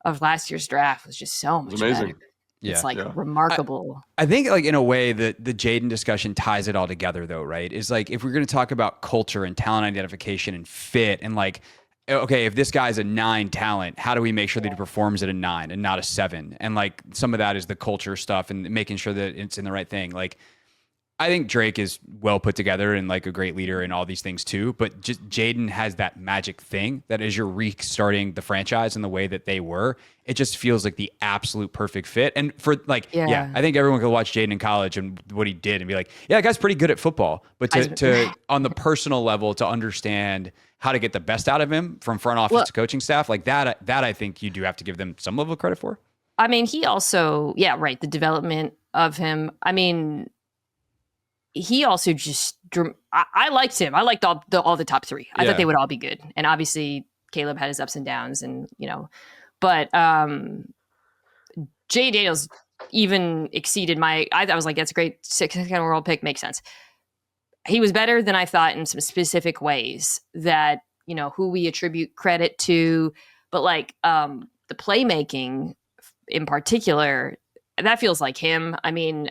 of last year's draft was just so much amazing. Better. Yeah. It's like remarkable. I think, like in a way, the Jaden discussion ties it all together, though, right? Is like if we're going to talk about culture and talent identification and fit, and like, okay, if this guy's a 9 talent, how do we make sure that he performs at a 9 and not a 7? And like some of that is the culture stuff and making sure that it's in the right thing. Like, I think Drake is well put together and like a great leader and all these things too. But just Jaden has that magic thing that as you're restarting the franchise in the way that they were, it just feels like the absolute perfect fit. And for like, I think everyone could watch Jaden in college and what he did and be like, yeah, that guy's pretty good at football. But to on the personal level, to understand how to get the best out of him from front office to coaching staff, like that I think you do have to give them some level of credit for. I mean, he also, the development of him. I mean, he also just, I liked him. I liked all the top 3. I thought they would all be good. And obviously Caleb had his ups and downs and, but Jay Daniels even exceeded I was like, that's a great second overall pick. Makes sense. He was better than I thought in some specific ways that, who we attribute credit to, but like the playmaking in particular, that feels like him. I mean,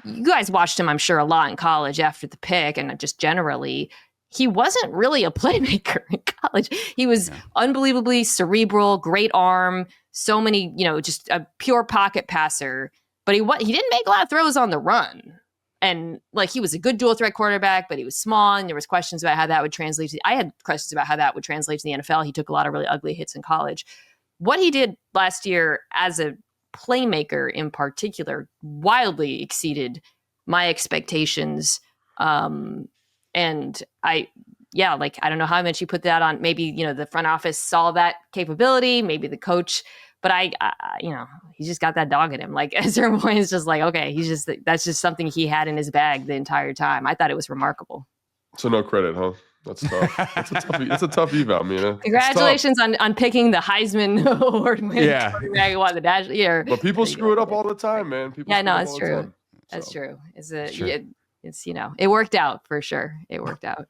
you guys watched him, I'm sure, a lot in college after the pick and just generally. He wasn't really a playmaker in college. He was unbelievably cerebral, great arm, so many, just a pure pocket passer, but he didn't make a lot of throws on the run. And like he was a good dual threat quarterback, but he was small, and there was questions about how that would translate I had questions about how that would translate to the NFL. He took a lot of really ugly hits in college. What he did last year as a playmaker in particular wildly exceeded my expectations. And I don't know how much you put that on. Maybe, the front office saw that capability, maybe the coach, but he just got that dog in him. Like at a certain point, it's just like, okay, that's just something he had in his bag the entire time. I thought it was remarkable. So no credit, huh? That's tough. That's a tough eval, Mina. Congratulations on picking the Heisman Award winner. Quarterback who won the national year. But people screw it up all the time, man. That's true. That's true. It worked out for sure. It worked out.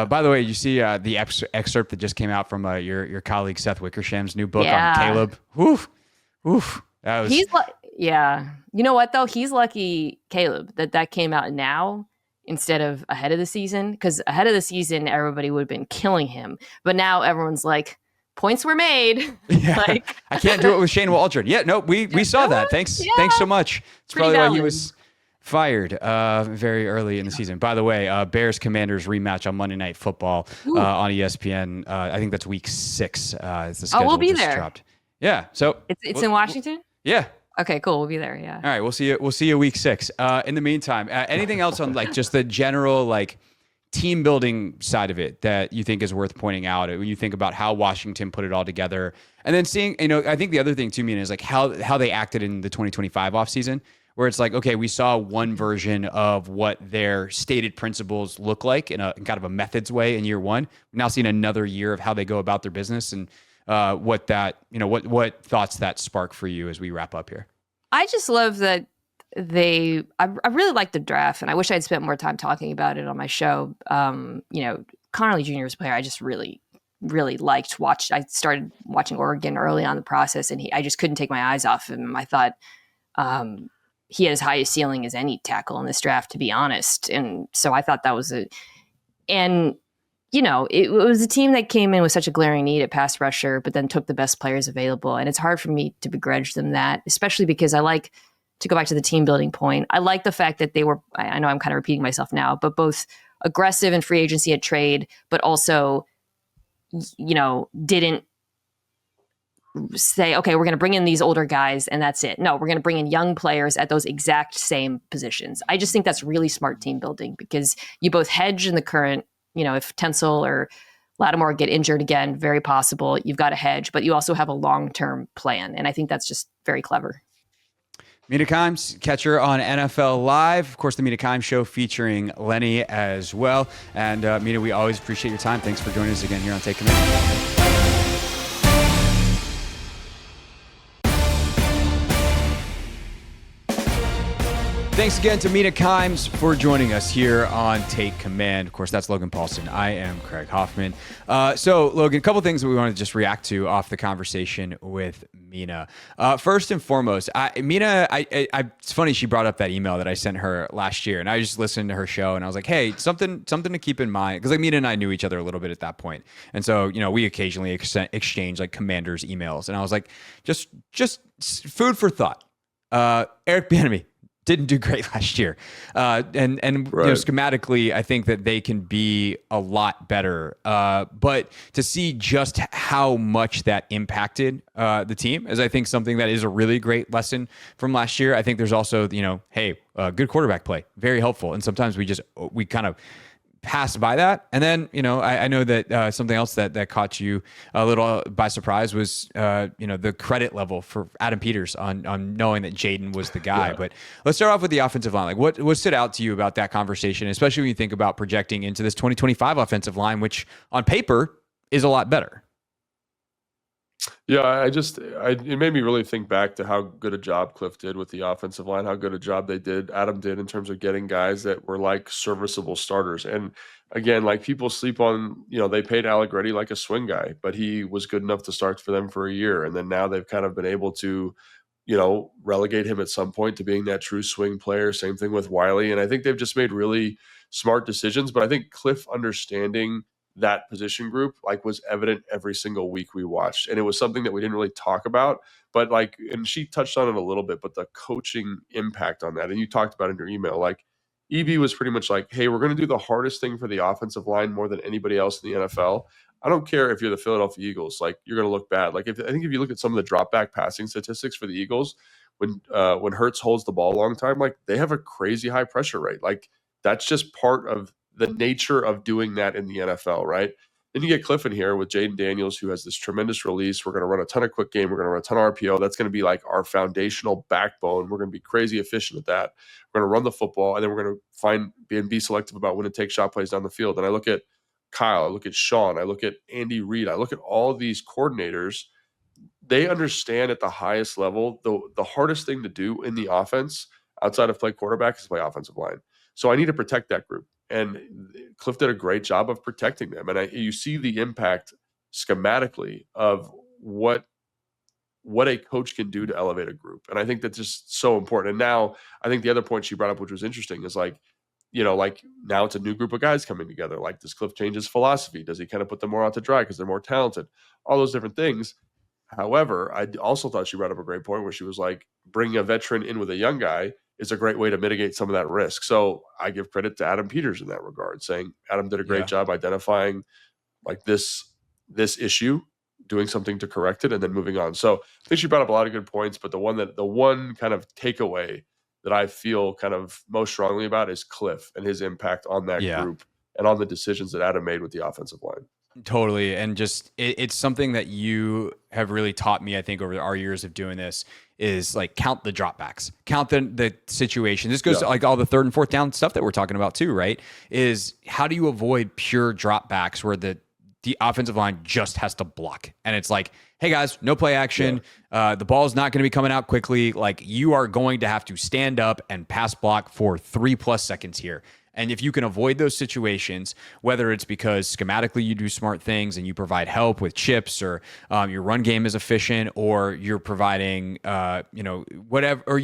By the way, you see the excerpt that just came out from your colleague Seth Wickersham's new book on Caleb. Oof. That was. You know what though? He's lucky, Caleb, that came out now instead of ahead of the season, because ahead of the season everybody would have been killing him, but now everyone's like, points were made. Like, I can't do it with Shane Waldron. Yeah, no, we saw that. Thanks so much. It's probably why he was. fired very early in the season. By the way, Bears Commanders rematch on Monday Night Football on ESPN. I think that's week 6. As the schedule we'll be just there. dropped. Yeah, so It's in Washington. Yeah. Okay, cool. We'll be there. Yeah. All right, we'll see you. We'll see you week 6. In the meantime, anything else on like just the general like team building side of it that you think is worth pointing out when you think about how Washington put it all together, and then seeing, I think the other thing too, Mina, is like how they acted in the 2025 offseason, where it's like, okay, we saw one version of what their stated principles look like in kind of a methods way in year one. We've now seen another year of how they go about their business and what thoughts that spark for you as we wrap up here. I just love that I really like the draft, and I wish I'd spent more time talking about it on my show. Connerly Jr. was a player I just really, really liked. I started watching Oregon early on in the process, and I just couldn't take my eyes off him. I thought he had as high a ceiling as any tackle in this draft, to be honest. And so I thought that was it was a team that came in with such a glaring need at pass rusher, but then took the best players available. And it's hard for me to begrudge them that, especially because I like to go back to the team building point. I like the fact that they were, I know I'm kind of repeating myself now, but both aggressive in free agency at trade, but also, didn't say, okay, we're going to bring in these older guys and that's it. No, we're going to bring in young players at those exact same positions. I just think that's really smart team building because you both hedge in the current, if Tencel or Lattimore get injured again, very possible, you've got a hedge, but you also have a long-term plan. And I think that's just very clever. Mina Kimes, catch her on NFL Live. Of course, the Mina Kimes Show featuring Lenny as well. And Mina, we always appreciate your time. Thanks for joining us again here on Take Command. Thanks again to Mina Kimes for joining us here on Take Command. Of course, that's Logan Paulson. I am Craig Hoffman. So, Logan, a couple things that we want to just react to off the conversation with Mina. First and foremost, Mina, it's funny she brought up that email that I sent her last year, and I just listened to her show, and I was like, hey, something to keep in mind, because like Mina and I knew each other a little bit at that point, and so we occasionally exchange like Commanders emails, and I was like, just food for thought. Eric Bieniemy didn't do great last year. And right. Schematically, I think that they can be a lot better. But to see just how much that impacted the team is, I think, something that is a really great lesson from last year. I think there's also, good quarterback play, very helpful. And sometimes we kind of passed by that. And then, I know that something else that caught you a little by surprise was, the credit level for Adam Peters on knowing that Jaden was the guy. Yeah. But let's start off with the offensive line. Like what stood out to you about that conversation, especially when you think about projecting into this 2025 offensive line, which on paper is a lot better? Yeah, it made me really think back to how good a job Cliff did with the offensive line, how good a job Adam did in terms of getting guys that were like serviceable starters. And again, like people sleep on, they paid Allegretti like a swing guy, but he was good enough to start for them for a year. And then now they've kind of been able to, relegate him at some point to being that true swing player. Same thing with Wiley. And I think they've just made really smart decisions. But I think Cliff understanding that position group was evident every single week we watched, and it was something that we didn't really talk about, but and she touched on it a little bit, but the coaching impact on that, and you talked about it in your email, EB was pretty much like, hey, we're going to do the hardest thing for the offensive line more than anybody else in the NFL. I don't care if you're the Philadelphia Eagles, you're going to look bad. I think if you look at some of the drop back passing statistics for the Eagles, when Hurts holds the ball a long time, they have a crazy high pressure rate. That's just part of the nature of doing that in the NFL, right? Then you get Cliff in here with Jaden Daniels, who has this tremendous release. We're going to run a ton of quick game. We're going to run a ton of RPO. That's going to be our foundational backbone. We're going to be crazy efficient at that. We're going to run the football, and then we're going to be selective about when to take shot plays down the field. And I look at Kyle, I look at Sean, I look at Andy Reid, I look at all these coordinators. They understand at the highest level the hardest thing to do in the offense outside of play quarterback is play offensive line. So I need to protect that group. And Cliff did a great job of protecting them. And you see the impact schematically of what a coach can do to elevate a group. And I think that's just so important. And now I think the other point she brought up, which was interesting, is now it's a new group of guys coming together. Does Cliff change his philosophy? Does he kind of put them more out to dry because they're more talented? All those different things. However, I also thought she brought up a great point where she was bringing a veteran in with a young guy is a great way to mitigate some of that risk. So I give credit to Adam Peters in that regard, saying Adam did a great job identifying like this issue, doing something to correct it, and then moving on. So I think she brought up a lot of good points, but the one kind of takeaway that I feel kind of most strongly about is Cliff and his impact on that group and on the decisions that Adam made with the offensive line. Totally. And just it's something that you have really taught me, I think, over our years of doing this, is like count the dropbacks, count the situation. This goes to like all the third and fourth down stuff that we're talking about too, right? Is how do you avoid pure dropbacks where the offensive line just has to block? And it's like, hey guys, no play action. The ball's not going to be coming out quickly. Like, you are going to have to stand up and pass block for 3+ seconds here. And if you can avoid those situations, whether it's because schematically you do smart things and you provide help with chips, or your run game is efficient, or you're providing, whatever, or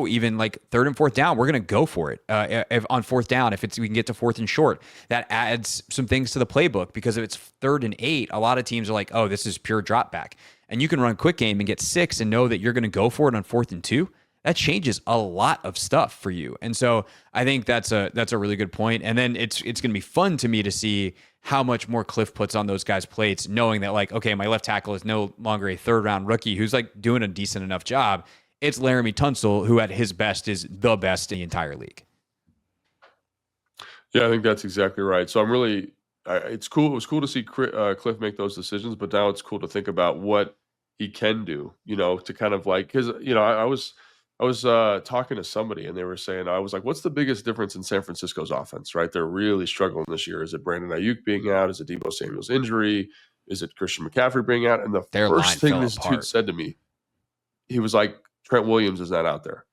even like third and fourth down, we're going to go for it. If on fourth down, we can get to fourth and short, that adds some things to the playbook, because if it's 3rd and 8, a lot of teams are like, oh, this is pure drop back. And you can run quick game and get 6 and know that you're going to go for it on 4th and 2. That changes a lot of stuff for you. And so I think that's a really good point. And then it's going to be fun to me to see how much more Cliff puts on those guys' plates, knowing that, like, okay, my left tackle is no longer a 3rd-round rookie who's like doing a decent enough job. It's Laramie Tunsil, who at his best is the best in the entire league. Yeah, I think that's exactly right. So I'm really, it's cool. It was cool to see Cliff make those decisions, but now it's cool to think about what he can do, to kind of like, because, I was talking to somebody and they were saying, I was like, what's the biggest difference in San Francisco's offense, right? They're really struggling this year. Is it Brandon Ayuk being out? Is it Deebo Samuel's injury? Is it Christian McCaffrey being out? And the first thing this dude said to me, he was like, Trent Williams is not out there.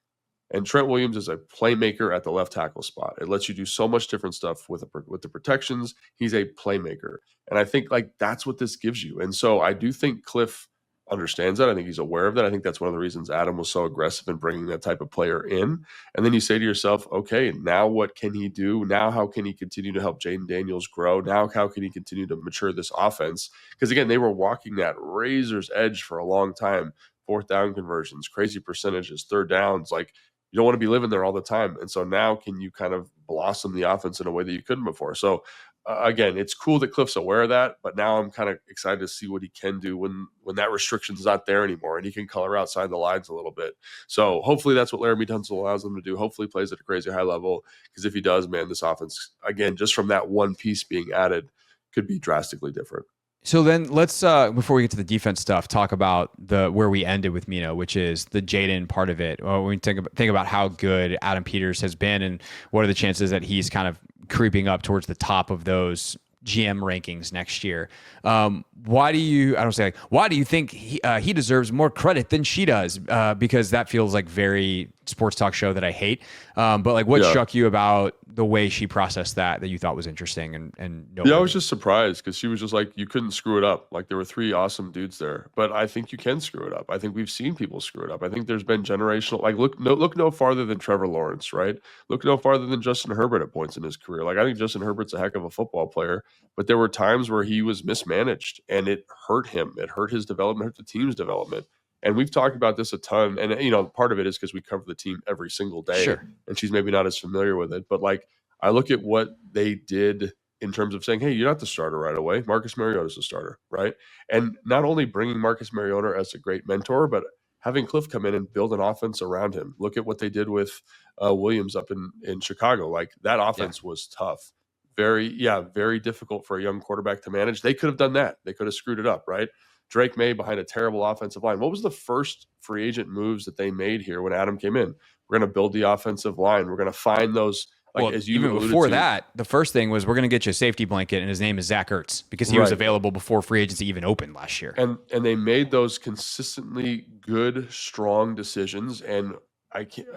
And Trent Williams is a playmaker at the left tackle spot. It lets you do so much different stuff with the protections. He's a playmaker. And I think like that's what this gives you. And so I do think Cliff understands that. I think he's aware of that. I think that's one of the reasons Adam was so aggressive in bringing that type of player in. And then you say to yourself, okay, now what can he do? Now how can he continue to help Jaden Daniels grow? Now how can he continue to mature this offense? Because again, they were walking that razor's edge for a long time. 4th down conversions, crazy percentages, 3rd downs. Like, you don't want to be living there all the time. And so now can you kind of blossom the offense in a way that you couldn't before? So again, it's cool that Cliff's aware of that, but now I'm kind of excited to see what he can do when that restriction's not there anymore and he can color outside the lines a little bit. So hopefully that's what Laramie Tunsil allows him to do. Hopefully he plays at a crazy high level, because if he does, man, this offense, again, just from that one piece being added, could be drastically different. So then let's, before we get to the defense stuff, talk about where we ended with Mina, which is the Jaden part of it. When we think about how good Adam Peters has been and what are the chances that he's kind of creeping up towards the top of those GM rankings next year. Why do you think he deserves more credit than she does? Because that feels like very sports talk show that I hate. But like, what struck you about the way she processed that you thought was interesting and I was just surprised, because she was just like, you couldn't screw it up. Like, there were 3 awesome dudes there, but I think you can screw it up. I think we've seen people screw it up. I think there's been generational, like, look no farther than Trevor Lawrence, right? Look no farther than Justin Herbert at points in his career. Like, I think Justin Herbert's a heck of a football player, but there were times where he was mismanaged and it hurt him. It hurt his development, hurt the team's development. And we've talked about this a ton. And, part of it is because we cover the team every single day. Sure. And she's maybe not as familiar with it. But, like, I look at what they did in terms of saying, hey, you're not the starter right away. Marcus Mariota's the starter, right? And not only bringing Marcus Mariota as a great mentor, but having Cliff come in and build an offense around him. Look at what they did with Williams up in Chicago. Like, that offense was tough. Very difficult for a young quarterback to manage. They could have done that. They could have screwed it up, right? Drake May behind a terrible offensive line. What was the first free agent moves that they made here when Adam came in? We're going to build the offensive line. We're going to find those. Even before that, the first thing was, we're going to get you a safety blanket, and his name is Zach Ertz, because he was available before free agency even opened last year. And they made those consistently good, strong decisions. And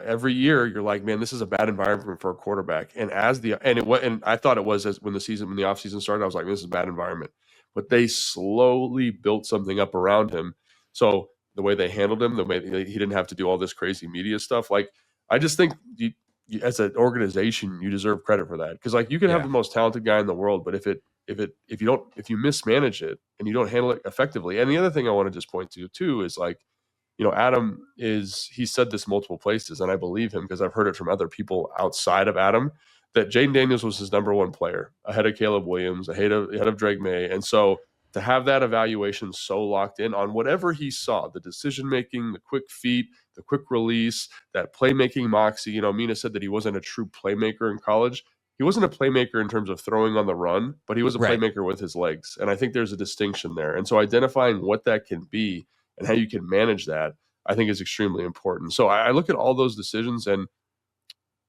every year you're like, man, this is a bad environment for a quarterback. And I thought it was when the offseason started, I was like, this is a bad environment. But they slowly built something up around him. So the way they handled him, the way he didn't have to do all this crazy media stuff. Like, I just think you, as an organization, you deserve credit for that. Because, like, you can have the most talented guy in the world, but if you mismanage it and you don't handle it effectively. And the other thing I want to just point to too is, like, Adam he said this multiple places, and I believe him because I've heard it from other people outside of Adam, that Jaden Daniels was his number one player ahead of Caleb Williams, ahead of Drake May. And so to have that evaluation so locked in on whatever he saw, the decision-making, the quick feet, the quick release, that playmaking moxie, Mina said that he wasn't a true playmaker in college. He wasn't a playmaker in terms of throwing on the run, but he was a playmaker with his legs. And I think there's a distinction there. And so identifying what that can be and how you can manage that, I think is extremely important. So I look at all those decisions, and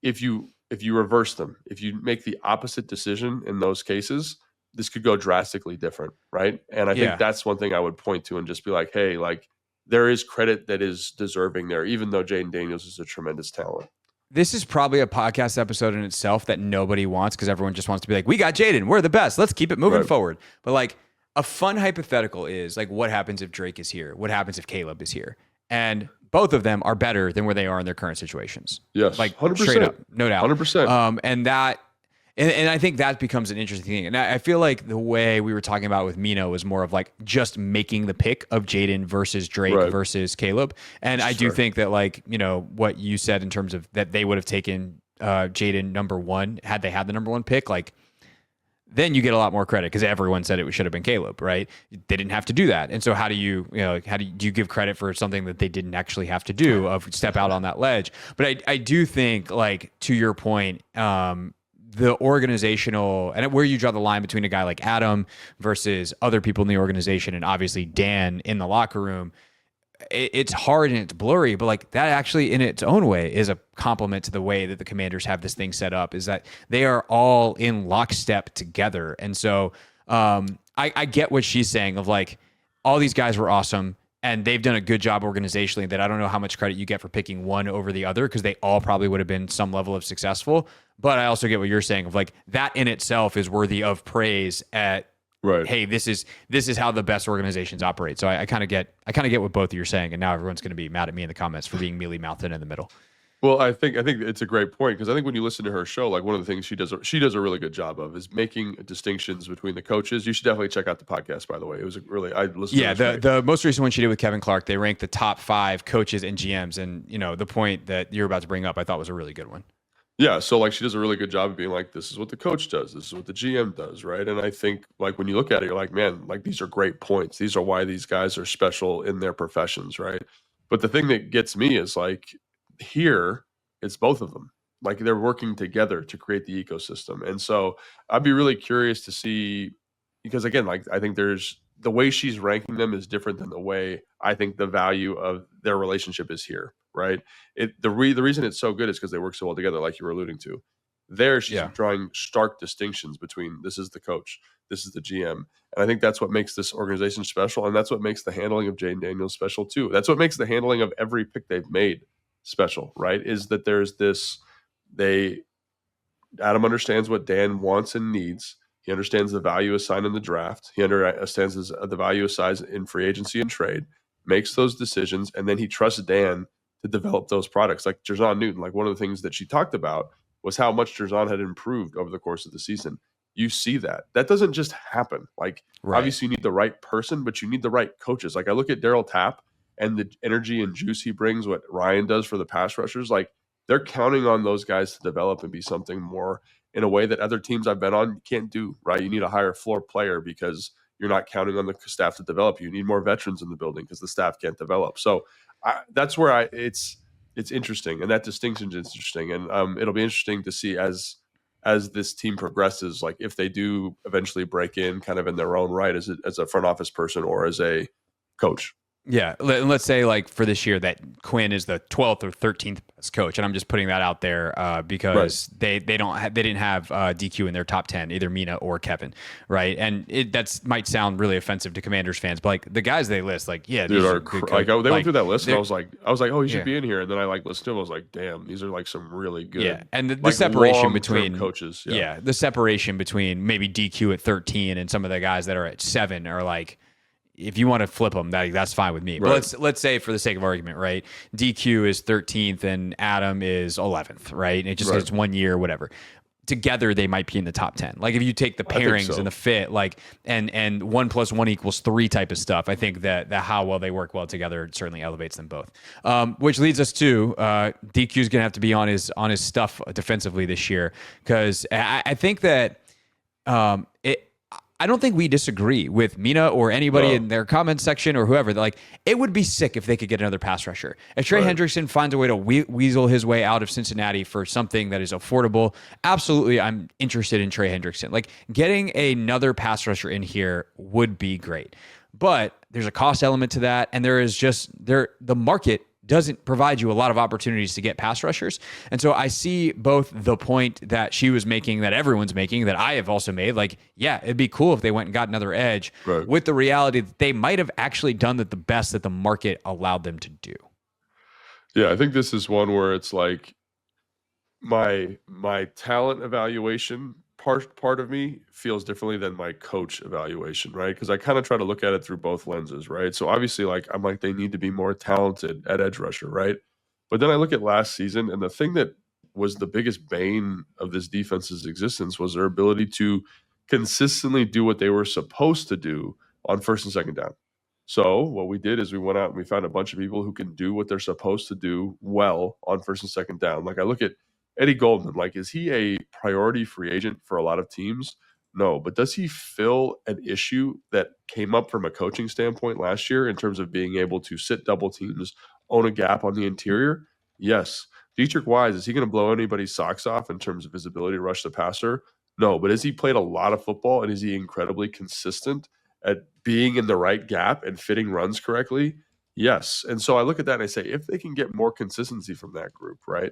if you reverse them, if you make the opposite decision in those cases, this could go drastically different, right? And I think that's one thing I would point to and just be like, hey, like there is credit that is deserving there, even though Jaden Daniels is a tremendous talent. This is probably a podcast episode in itself that nobody wants because everyone just wants to be like, we got Jaden, we're the best, let's keep it moving forward. But like a fun hypothetical is like, what happens if Drake is here? What happens if Caleb is here? And both of them are better than where they are in their current situations. Yes, like 100%. Straight up, no doubt, 100%. And I think that becomes an interesting thing. And I feel like the way we were talking about with Mina was more of like just making the pick of Jaden versus Drake versus Caleb. And I do think that like, what you said in terms of that they would have taken Jaden number one had they had the number one pick, like then you get a lot more credit because everyone said it should have been Caleb, right? They didn't have to do that. And so how do you give credit for something that they didn't actually have to do of step out on that ledge? But I do think like to your point, the organizational and where you draw the line between a guy like Adam versus other people in the organization and obviously Dan in the locker room, it's hard and it's blurry, but like that actually in its own way is a compliment to the way that the Commanders have this thing set up, is that they are all in lockstep together. And so I get what she's saying of like, all these guys were awesome and they've done a good job organizationally, that I don't know how much credit you get for picking one over the other because they all probably would have been some level of successful. But I also get what you're saying of like that in itself is worthy of praise at, hey, this is how the best organizations operate. So I kind of get what both of you are saying, and now everyone's going to be mad at me in the comments for being mealy mouthed in the middle. Well, I think it's a great point because I think when you listen to her show, like one of the things she does a really good job of is making distinctions between the coaches. You should definitely check out the podcast, by the way. It was I listened. Yeah, the most recent one she did with Kevin Clark, they ranked the top 5 coaches and GMs, and the point that you're about to bring up, I thought was a really good one. Yeah, so like she does a really good job of being like, this is what the coach does, this is what the GM does, right? And I think like when you look at it, you're like, man, like these are great points. These are why these guys are special in their professions, right? But the thing that gets me is like here, it's both of them. Like they're working together to create the ecosystem. And so I'd be really curious to see, because again, like I think there's the way she's ranking them is different than the way I think the value of their relationship is here, right? The reason it's so good is because they work so well together, like you were alluding to. There, she's drawing stark distinctions between this is the coach, this is the GM. And I think that's what makes this organization special. And that's what makes the handling of Jaden Daniels special too. That's what makes the handling of every pick they've made special, right? Is that there's this, Adam understands what Dan wants and needs. He understands the value assigned in the draft. He understands the value assigned in free agency and trade, makes those decisions, and then he trusts Dan to develop those products. Like Jerzon Newton, like one of the things that she talked about was how much Jerzon had improved over the course of the season. You see that. That doesn't just happen. Like obviously you need the right person, but you need the right coaches. Like I look at Darryl Tapp and the energy and juice he brings, what Ryan does for the pass rushers, like they're counting on those guys to develop and be something more in a way that other teams I've been on can't do, right? You need a higher floor player because you're not counting on the staff to develop. You need more veterans in the building because the staff can't develop. So that's where it's interesting. And that distinction is interesting. And it'll be interesting to see as this team progresses, like if they do eventually break in kind of in their own right as a front office person or as a coach. Yeah, let's say like for this year that Quinn is the 12th or 13th best coach, and I'm just putting that out there because they didn't have DQ in their top 10, either Mina or Kevin, right? And that might sound really offensive to Commanders fans, but like the guys they list, like these are good like they went through that list, and I was like, oh, he should be in here, and then I like listened to him, I was like, damn, these are like some really good, and the separation between coaches, the separation between maybe DQ at 13 and some of the guys that are at 7 are like. If you want to flip them, that's fine with me. But let's say for the sake of argument, right? DQ is 13th and Adam is 11th, right? And it just gets 1 year, whatever. together they might be in the top 10. Like if you take the I think pairings so. and the fit, like and 1 + 1 = 3 type of stuff, I think that how well they work well together certainly elevates them both. Which leads us to DQ is gonna have to be on his stuff defensively this year, because I think that I don't think we disagree with Mina or anybody in their comment section or whoever. Like, it would be sick if they could get another pass rusher. If Trey Hendrickson finds a way to weasel his way out of Cincinnati for something that is affordable, absolutely, I'm interested in Trey Hendrickson. Like, getting another pass rusher in here would be great. But there's a cost element to that, and there is just the market doesn't provide you a lot of opportunities to get pass rushers. And so I see both the point that she was making, that everyone's making, that I have also made, like, yeah, it'd be cool if they went and got another edge, with the reality that they might have actually done the best that the market allowed them to do. Yeah, I think this is one where it's like my talent evaluation part of me feels differently than my coach evaluation, right? Because I kind of try to look at it through both lenses, right? So obviously, like, I'm like, they need to be more talented at edge rusher, right? But then I look at last season, and the thing that was the biggest bane of this defense's existence was their ability to consistently do what they were supposed to do on first and second down. So what we did is we went out and we found a bunch of people who can do what they're supposed to do well on first and second down. Like, I look at Eddie Goldman, like, is he a priority free agent for a lot of teams? No, but does he fill an issue that came up from a coaching standpoint last year in terms of being able to sit double teams, own a gap on the interior? Yes. Dietrich Wise, is he going to blow anybody's socks off in terms of his ability to rush the passer? No, but has he played a lot of football, and is he incredibly consistent at being in the right gap and fitting runs correctly? Yes. And so I look at that and I say, if they can get more consistency from that group, right?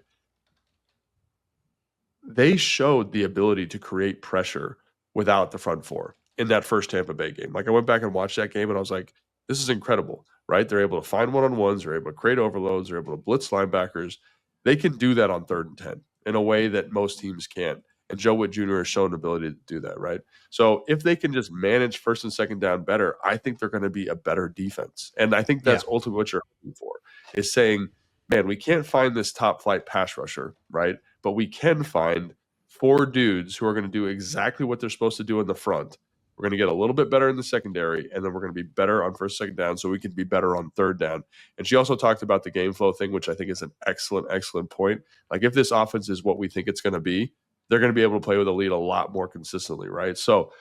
They showed the ability to create pressure without the front four in that first Tampa Bay game. Like, I went back and watched that game and I was like, this is incredible, right? They're able to find one-on-ones, they're able to create overloads, they're able to blitz linebackers. They can do that on 3rd and 10 in a way that most teams can't. And Joe Witt Jr. has shown the ability to do that, right? So if they can just manage first and second down better, I think they're going to be a better defense. And I think that's ultimately what you're looking for, is saying, man, we can't find this top flight pass rusher, right? But we can find 4 dudes who are going to do exactly what they're supposed to do in the front. We're going to get a little bit better in the secondary, and then we're going to be better on first, second down, so we can be better on 3rd down. And she also talked about the game flow thing, which I think is an excellent point. Like, if this offense is what we think it's going to be, they're going to be able to play with a lead a lot more consistently, right? So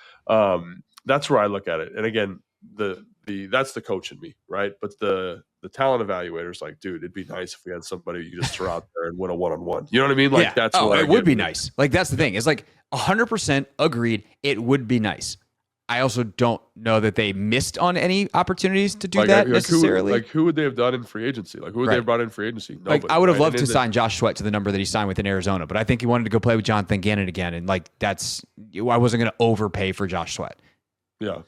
that's where I look at it. And again, that's the coach in me, right? But the talent evaluator is like, dude, it'd be nice if we had somebody you just throw out there and win a one-on-one. You know what I mean? Like, that's what it would be nice. Like, that's the thing. It's like 100% agreed. It would be nice. I also don't know that they missed on any opportunities to do that necessarily. Who would they have done in free agency? Like, who would they have brought in free agency? Nobody, like, I would have loved to sign Josh Sweat to the number that he signed with in Arizona, but I think he wanted to go play with Jonathan Gannon again, and like, I wasn't going to overpay for Josh Sweat. Yeah.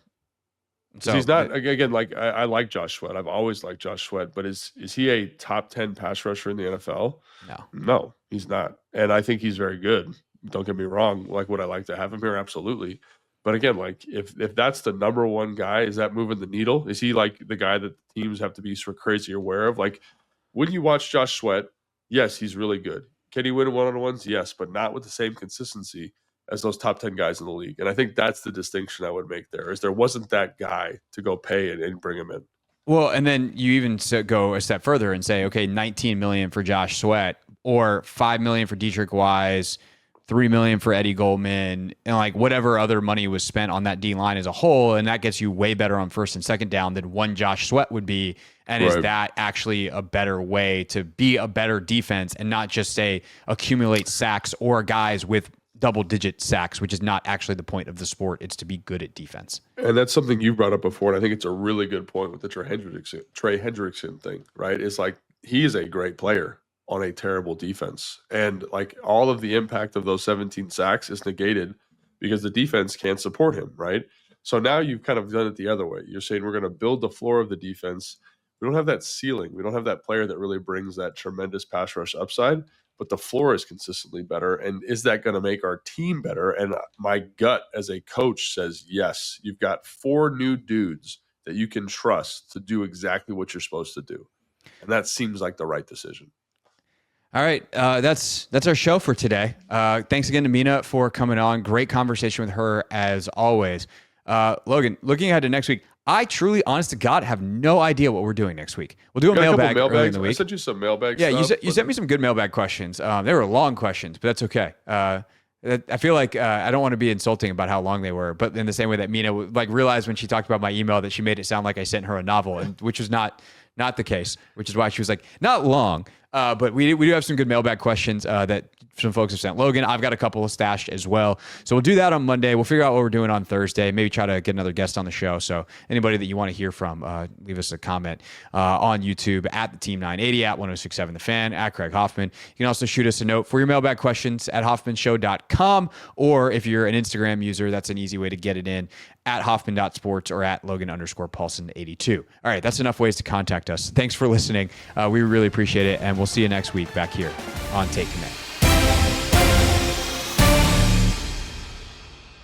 So he's not, again, like, I like Josh Sweat. I've always liked Josh Sweat, but is he a top 10 pass rusher in the NFL? No, he's not. And I think he's very good. Don't get me wrong. Like, would I like to have him here? Absolutely. But again, like, if that's the number one guy, is that moving the needle? Is he like the guy that teams have to be sort of crazy aware of? Like, when you watch Josh Sweat, yes, he's really good. Can he win one-on-ones? Yes, but not with the same consistency as those top 10 guys in the league. And I think that's the distinction I would make there, is there wasn't that guy to go pay and bring him in. Well, and then you even go a step further and say, okay, $19 million for Josh Sweat, or $5 million for Dietrich Wise, $3 million for Eddie Goldman, and like whatever other money was spent on that D line as a whole, and that gets you way better on first and second down than one Josh Sweat would be. And is that actually a better way to be a better defense and not just say accumulate sacks or guys with double-digit sacks, which is not actually the point of the sport. It's to be good at defense. And that's something you brought up before, and I think it's a really good point with the Trey Hendrickson thing, right? It's like, he is a great player on a terrible defense. And like, all of the impact of those 17 sacks is negated because the defense can't support him, right? So now you've kind of done it the other way. You're saying we're going to build the floor of the defense. We don't have that ceiling. We don't have that player that really brings that tremendous pass rush upside, but the floor is consistently better. And is that going to make our team better? And my gut as a coach says, yes. You've got 4 new dudes that you can trust to do exactly what you're supposed to do. And that seems like the right decision. All right. That's our show for today. Thanks again to Mina for coming on. Great conversation with her as always. Logan, looking ahead to next week, I truly, honest to God, have no idea what we're doing next week. We'll do a mailbag early in the week. I sent you some mailbag yeah, stuff. you sent me some good mailbag questions. They were long questions, but that's okay. I feel like I don't want to be insulting about how long they were, but in the same way that Mina realized when she talked about my email that she made it sound like I sent her a novel, and which was not the case, which is why she was like, not long. But we do have some good mailbag questions that some folks have sent Logan. I've got a couple of stashed as well. So we'll do that on Monday. We'll figure out what we're doing on Thursday. Maybe try to get another guest on the show. So anybody that you want to hear from, leave us a comment on YouTube at the Team 980, at 1067 The Fan, at Craig Hoffman. You can also shoot us a note for your mailbag questions at hoffmanshow.com. Or if you're an Instagram user, that's an easy way to get it in at hoffman.sports or at Logan_Paulson82. All right, that's enough ways to contact us. Thanks for listening. We really appreciate it. And we'll see you next week back here on Take Command.